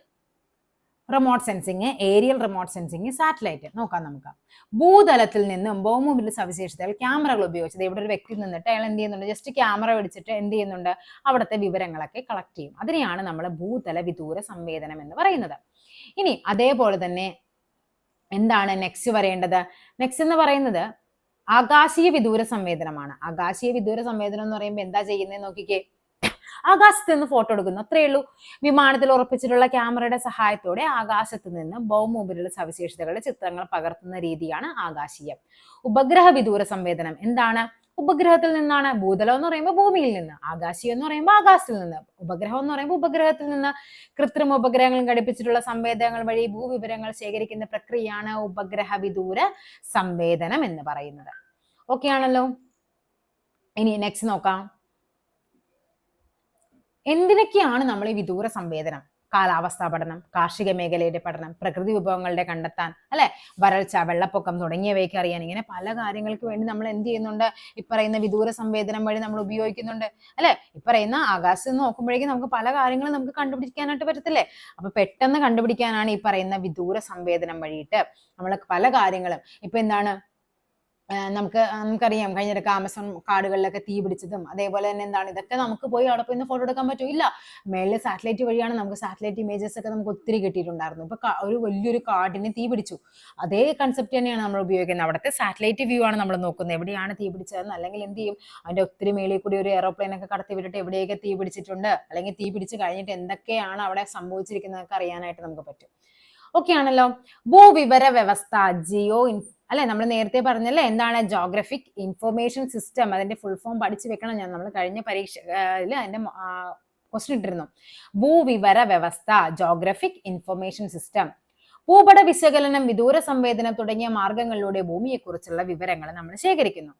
Speaker 1: remote sensing, aerial remote sensing, satellite. നോക്കാം നമുക്ക്. ഭൂതലത്തിൽ നിന്നും ഭൗമോപരിതല സവിശേഷതകൾ ക്യാമറകൾ ഉപയോഗിച്ചത്, ഇവിടെ ഒരു വ്യക്തി നിന്നിട്ട് അയാൾ എന്ത് ചെയ്യുന്നുണ്ട്, ജസ്റ്റ് ക്യാമറ പിടിച്ചിട്ട് എന്ത് ചെയ്യുന്നുണ്ട്, അവിടുത്തെ വിവരങ്ങളൊക്കെ കളക്ട് ചെയ്യും. അതിനെയാണ് നമ്മൾ ഭൂതല വിദൂര സംവേദനം എന്ന് പറയുന്നത്. ഇനി അതേപോലെ തന്നെ എന്താണ് നെക്സ്റ്റ് വരേണ്ടത്? നെക്സ്റ്റ് എന്ന് പറയുന്നത് ആകാശീയ വിദൂര സംവേദനമാണ്. ആകാശീയ വിദൂര സംവേദനം എന്ന് പറയുമ്പോൾ എന്താ ചെയ്യുന്നത് നോക്കിക്കേ, ആകാശത്ത് നിന്ന് ഫോട്ടോ എടുക്കുന്നു, അത്രയേ ഉള്ളൂ. വിമാനത്തിൽ ഉറപ്പിച്ചിട്ടുള്ള ക്യാമറയുടെ സഹായത്തോടെ ആകാശത്ത് നിന്ന് ഭൗമോപരിതല സവിശേഷതകളുടെ ചിത്രങ്ങൾ പകർത്തുന്ന രീതിയാണ് ആകാശീയം. ഉപഗ്രഹ വിദൂര സംവേദനം എന്താണ്? ഉപഗ്രഹത്തിൽ നിന്നാണ്. ഭൂതലം എന്ന് പറയുമ്പോൾ ഭൂമിയിൽ നിന്ന്, ആകാശീയം എന്ന് പറയുമ്പോൾ ആകാശത്തിൽ നിന്ന്, ഉപഗ്രഹം എന്ന് പറയുമ്പോൾ ഉപഗ്രഹത്തിൽ നിന്ന്. കൃത്രിമ ഉപഗ്രഹങ്ങൾ ഘടിപ്പിച്ചിട്ടുള്ള സംവേദനങ്ങൾ വഴി ഭൂവിവരങ്ങൾ ശേഖരിക്കുന്ന പ്രക്രിയയാണ് ഉപഗ്രഹ വിദൂര സംവേദനം എന്ന് പറയുന്നത്. ഓക്കെ ആണല്ലോ. ഇനി നെക്സ്റ്റ് നോക്കാം. എന്തിനൊക്കെയാണ് നമ്മൾ ഈ വിദൂര സംവേദനം? കാലാവസ്ഥാ പഠനം, കാർഷിക മേഖലയുടെ പഠനം, പ്രകൃതി വിഭവങ്ങളുടെ കണ്ടെത്താൻ, അല്ലെ, വരൾച്ച, വെള്ളപ്പൊക്കം തുടങ്ങിയവയൊക്കെ അറിയാൻ, ഇങ്ങനെ പല കാര്യങ്ങൾക്ക് വേണ്ടി നമ്മൾ എന്ത് ചെയ്യുന്നുണ്ട്, ഇപ്പറയുന്ന വിദൂര സംവേദനം വഴി നമ്മൾ ഉപയോഗിക്കുന്നുണ്ട് അല്ലെ. ഇപ്പറയുന്ന ആകാശത്ത് നോക്കുമ്പോഴേക്കും നമുക്ക് പല കാര്യങ്ങളും നമുക്ക് കണ്ടുപിടിക്കാനായിട്ട് പറ്റത്തില്ലേ. അപ്പൊ പെട്ടെന്ന് കണ്ടുപിടിക്കാനാണ് ഈ പറയുന്ന വിദൂര സംവേദനം വഴിയിട്ട് നമ്മൾ പല കാര്യങ്ങളും. ഇപ്പൊ എന്താണ്, നമുക്കറിയാം, കഴിഞ്ഞിടക്ക് ആമസോൺ കാടുകളിലൊക്കെ തീ പിടിച്ചതും അതേപോലെ തന്നെ എന്താണ്, ഇതൊക്കെ നമുക്ക് പോയി അവിടെ പോയി ഫോട്ടോ എടുക്കാൻ പറ്റൂല്ല. മേളിൽ സാറ്റലൈറ്റ് വഴിയാണ് നമുക്ക് സാറ്റലൈറ്റ് ഇമേജസ് ഒക്കെ നമുക്ക് ഒത്തിരി കിട്ടിയിട്ടുണ്ടായിരുന്നു. ഇപ്പൊ ഒരു വലിയൊരു കാടിന് തീ പിടിച്ചു, അതേ കൺസെപ്റ്റ് തന്നെയാണ് നമ്മൾ ഉപയോഗിക്കുന്നത്. അവിടുത്തെ സാറ്റലൈറ്റ് വ്യൂ ആണ് നമ്മൾ നോക്കുന്നത്, എവിടെയാണ് തീ പിടിച്ചതെന്ന്. അല്ലെങ്കിൽ എന്ത് ചെയ്യും, അതിന്റെ ഒത്തിരി മേളിൽ കൂടി ഒരു എയറോപ്ലെയിൻ ഒക്കെ കടത്തി വിട്ടിട്ട് എവിടെയൊക്കെ തീ പിടിച്ചിട്ടുണ്ട്, അല്ലെങ്കിൽ തീ പിടിച്ച് കഴിഞ്ഞിട്ട് എന്തൊക്കെയാണ് അവിടെ സംഭവിച്ചിരിക്കുന്നതൊക്കെ അറിയാനായിട്ട് നമുക്ക് പറ്റും. ഓക്കെ ആണല്ലോ. ഭൂവിവര വ്യവസ്ഥ, അല്ലെ, നമ്മൾ നേരത്തെ പറഞ്ഞല്ലേ എന്താണ് ജോഗ്രഫിക് ഇൻഫർമേഷൻ സിസ്റ്റം, അതിന്റെ ഫുൾ ഫോം പഠിച്ചു വെക്കണം. നമ്മൾ കഴിഞ്ഞ പരീക്ഷയിൽ അതിന്റെ ക്വസ്റ്റ്യൻ ഇട്ടിരുന്നു. ഭൂവിവര വ്യവസ്ഥ, ജോഗ്രഫിക് ഇൻഫർമേഷൻ സിസ്റ്റം. ഭൂപട വിശകലനം, വിദൂര സംവേദനം തുടങ്ങിയ മാർഗങ്ങളിലൂടെ ഭൂമിയെക്കുറിച്ചുള്ള വിവരങ്ങൾ നമ്മൾ ശേഖരിക്കുന്നു.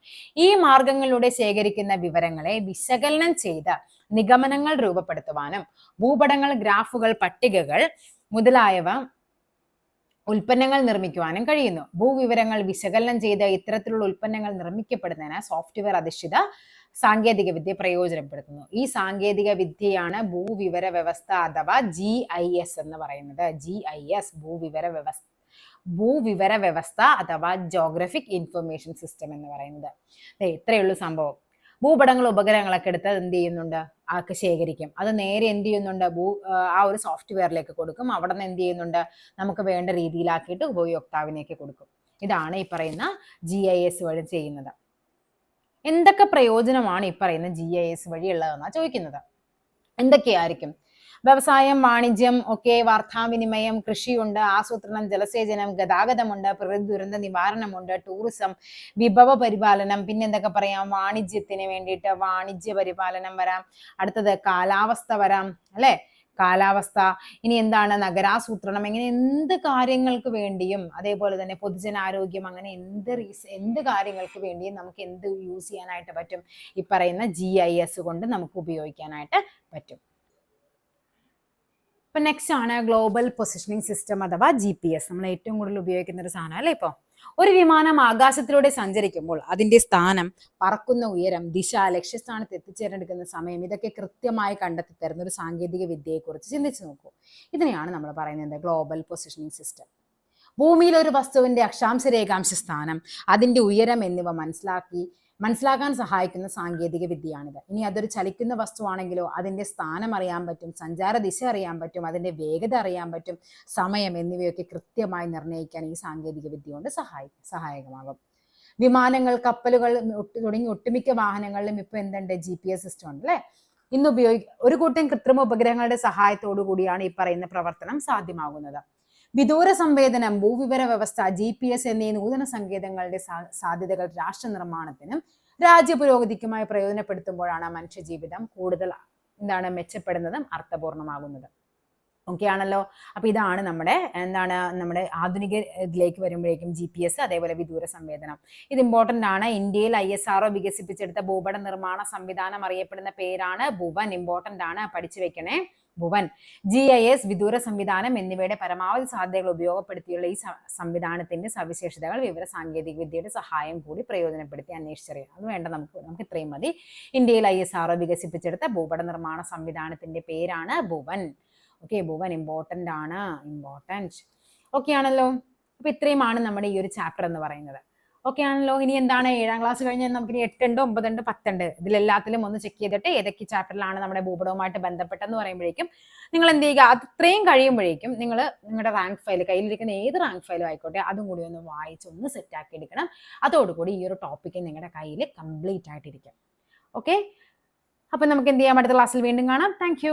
Speaker 1: ഈ മാർഗങ്ങളിലൂടെ ശേഖരിക്കുന്ന വിവരങ്ങളെ വിശകലനം ചെയ്ത് നിഗമനങ്ങൾ രൂപപ്പെടുത്തുവാനും ഭൂപടങ്ങൾ, ഗ്രാഫുകൾ, പട്ടികകൾ മുതലായവ ഉൽപ്പന്നങ്ങൾ നിർമ്മിക്കുവാനും കഴിയുന്നു. ഭൂവിവരങ്ങൾ വിശകലനം ചെയ്ത് ഇത്തരത്തിലുള്ള ഉൽപ്പന്നങ്ങൾ നിർമ്മിക്കപ്പെടുന്നതിന് സോഫ്റ്റ്വെയർ അധിഷ്ഠിത സാങ്കേതിക വിദ്യ പ്രയോജനപ്പെടുത്തുന്നു. ഈ സാങ്കേതിക വിദ്യയാണ് ഭൂവിവര വ്യവസ്ഥ അഥവാ GIS എന്ന് പറയുന്നത്. GIS, ഭൂവിവര വ്യവസ്ഥ അഥവാ ജോഗ്രഫിക് ഇൻഫർമേഷൻ സിസ്റ്റം എന്ന് പറയുന്നത്. ഇത്രയുള്ളൂ സംഭവം. ഭൂപടങ്ങൾ, ഉപഗ്രഹങ്ങളൊക്കെ എടുത്ത് എന്ത് ചെയ്യുന്നുണ്ട്, ആൾക്ക് ശേഖരിക്കും. അത് നേരെ എന്ത് ചെയ്യുന്നുണ്ട്, ആ ഒരു സോഫ്റ്റ്വെയറിലേക്ക് കൊടുക്കും. അവിടെ നിന്ന് എന്ത് ചെയ്യുന്നുണ്ട്, നമുക്ക് വേണ്ട രീതിയിലാക്കിയിട്ട് ഉപയോക്താവിനേക്ക് കൊടുക്കും. ഇതാണ് ഈ പറയുന്ന GIS വഴി ചെയ്യുന്നത്. എന്തൊക്കെ പ്രയോജനമാണ് ഈ പറയുന്ന GIS വഴി ഉള്ളതെന്നാണ് ചോദിക്കുന്നത്. എന്തൊക്കെയായിരിക്കും? വ്യവസായം, വാണിജ്യം, ഒക്കെ, വാർത്താവിനിമയം, കൃഷിയുണ്ട്, ആസൂത്രണം, ജലസേചനം, ഗതാഗതമുണ്ട്, പ്രകൃതി ദുരന്ത നിവാരണമുണ്ട്, ടൂറിസം, വിഭവ പരിപാലനം, പിന്നെ എന്തൊക്കെ പറയാം, വാണിജ്യത്തിന് വേണ്ടിയിട്ട് വാണിജ്യ പരിപാലനം വരാം. അടുത്തത് കാലാവസ്ഥ വരാം അല്ലെ, കാലാവസ്ഥ. ഇനി എന്താണ്, നഗരാസൂത്രണം, ഇങ്ങനെ എന്ത് കാര്യങ്ങൾക്ക് വേണ്ടിയും, അതേപോലെ തന്നെ പൊതുജനാരോഗ്യം, അങ്ങനെ എന്ത് കാര്യങ്ങൾക്ക് വേണ്ടിയും നമുക്ക് എന്ത് യൂസ് ചെയ്യാനായിട്ട് പറ്റും, ഈ പറയുന്ന GIS കൊണ്ട് നമുക്ക് ഉപയോഗിക്കാനായിട്ട് പറ്റും. ഇപ്പൊ നെക്സ്റ്റ് ആണ് ഗ്ലോബൽ പൊസിഷനിങ് സിസ്റ്റം അഥവാ GPS. നമ്മൾ ഏറ്റവും കൂടുതൽ ഉപയോഗിക്കുന്ന ഒരു സാധനം അല്ലേ. ഇപ്പോൾ ഒരു വിമാനം ആകാശത്തിലൂടെ സഞ്ചരിക്കുമ്പോൾ അതിന്റെ സ്ഥാനം, പറക്കുന്ന ഉയരം, ദിശ, ലക്ഷ്യസ്ഥാനത്ത് എത്തിച്ചേരെടുക്കുന്ന സമയം ഇതൊക്കെ കൃത്യമായി കണ്ടെത്തി തരുന്ന ഒരു സാങ്കേതിക വിദ്യയെക്കുറിച്ച് ചിന്തിച്ചു നോക്കൂ. ഇതിനെയാണ് നമ്മൾ പറയുന്നത് ഗ്ലോബൽ പൊസിഷനിങ് സിസ്റ്റം. ഭൂമിയിൽ ഒരു വസ്തുവിന്റെ അക്ഷാംശ രേഖാംശ സ്ഥാനം, അതിന്റെ ഉയരം എന്നിവ മനസ്സിലാക്കാൻ സഹായിക്കുന്ന സാങ്കേതിക വിദ്യയാണിത്. ഇനി അതൊരു ചലിക്കുന്ന വസ്തുവാണെങ്കിലോ അതിന്റെ സ്ഥാനം അറിയാൻ പറ്റും, സഞ്ചാര ദിശ അറിയാൻ പറ്റും, അതിന്റെ വേഗത അറിയാൻ പറ്റും, സമയം എന്നിവയൊക്കെ കൃത്യമായി നിർണ്ണയിക്കാൻ ഈ സാങ്കേതിക വിദ്യ കൊണ്ട് സഹായകമാകും. വിമാനങ്ങൾ, കപ്പലുകൾ തുടങ്ങി ഒട്ടുമിക്ക വാഹനങ്ങളിലും ഇപ്പൊ എന്തുണ്ട്? GPS സിസ്റ്റം ഉണ്ട് അല്ലെ. ഇന്ന് ഒരു കൂട്ടം കൃത്രിമ ഉപഗ്രഹങ്ങളുടെ സഹായത്തോടു കൂടിയാണ് ഈ പറയുന്ന പ്രവർത്തനം സാധ്യമാകുന്നത്. വിദൂര സംവേദനം, ഭൂവിവര വ്യവസ്ഥ, GPS എന്നീ നൂതന സങ്കേതങ്ങളുടെ സാധ്യതകൾ രാഷ്ട്ര നിർമ്മാണത്തിനും രാജ്യ പുരോഗതിക്കുമായി പ്രയോജനപ്പെടുത്തുമ്പോഴാണ് മനുഷ്യജീവിതം കൂടുതൽ മെച്ചപ്പെടുന്നതും അർത്ഥപൂർണമാകുന്നത്. ഓക്കെ ആണല്ലോ. അപ്പൊ ഇതാണ് നമ്മുടെ ആധുനിക ഇതിലേക്ക് വരുമ്പോഴേക്കും GPS, അതേപോലെ വിദൂര സംവേദനം. ഇത് ഇമ്പോർട്ടന്റ് ആണ്. ഇന്ത്യയിൽ ISRO വികസിപ്പിച്ചെടുത്ത ഭൂപട നിർമ്മാണ സംവിധാനം അറിയപ്പെടുന്ന പേരാണ് ഭുവൻ. ഇമ്പോർട്ടന്റ് ആണ്, പഠിച്ചു വെക്കണേ. ഭുവൻ, GIS, വിദൂര സംവിധാനം എന്നിവയുടെ പരമാവധി സാധ്യതകൾ ഉപയോഗപ്പെടുത്തിയുള്ള ഈ സംവിധാനത്തിന്റെ സവിശേഷതകൾ വിവര സാങ്കേതിക വിദ്യയുടെ സഹായം കൂടി പ്രയോജനപ്പെടുത്തി അന്വേഷിച്ചറിയാം. അത് വേണ്ട, നമുക്ക് ഇത്രയും മതി. ഇന്ത്യയിൽ ISRO വികസിപ്പിച്ചെടുത്ത ഭൂപട നിർമ്മാണ സംവിധാനത്തിന്റെ പേരാണ് ഭുവൻ. ഓക്കെ, ഭുവൻ ഇമ്പോർട്ടന്റ് ആണ്, ഇമ്പോർട്ടൻറ്റ്. ഓക്കെ ആണല്ലോ. അപ്പൊ ഇത്രയുമാണ് നമ്മുടെ ഈ ഒരു ചാപ്റ്റർ എന്ന് പറയുന്നത്. ഓക്കെ ആണല്ലോ. ഇനി എന്താണ് 7ാം ക്ലാസ് കഴിഞ്ഞാൽ നമുക്ക് 8 ഉണ്ട്, 9 ഉണ്ട്, 10 ഉണ്ട്. ഇതിലെല്ലാത്തിലും ഒന്ന് ചെക്ക് ചെയ്തിട്ട് ഏതൊക്കെ ചാപ്റ്ററിലാണ് നമ്മുടെ ഭൂപടവുമായിട്ട് ബന്ധപ്പെട്ടെന്ന് പറയുമ്പോഴേക്കും നിങ്ങൾ എന്ത് ചെയ്യുക, അത്രയും കഴിയുമ്പോഴേക്കും നിങ്ങൾ നിങ്ങളുടെ റാങ്ക് ഫയൽ, കയ്യിലിരിക്കുന്ന ഏത് റാങ്ക് ഫയലും ആയിക്കോട്ടെ, അതും കൂടി ഒന്ന് വായിച്ച് ഒന്ന് സെറ്റാക്കി എടുക്കണം. അതോടുകൂടി ഈ ഒരു ടോപ്പിക്ക് നിങ്ങളുടെ കയ്യിൽ കംപ്ലീറ്റ് ആയിട്ടിരിക്കും. ഓക്കെ, അപ്പൊ നമുക്ക് എന്ത് ചെയ്യാം, അടുത്ത ക്ലാസ്സിൽ വീണ്ടും കാണാം. താങ്ക്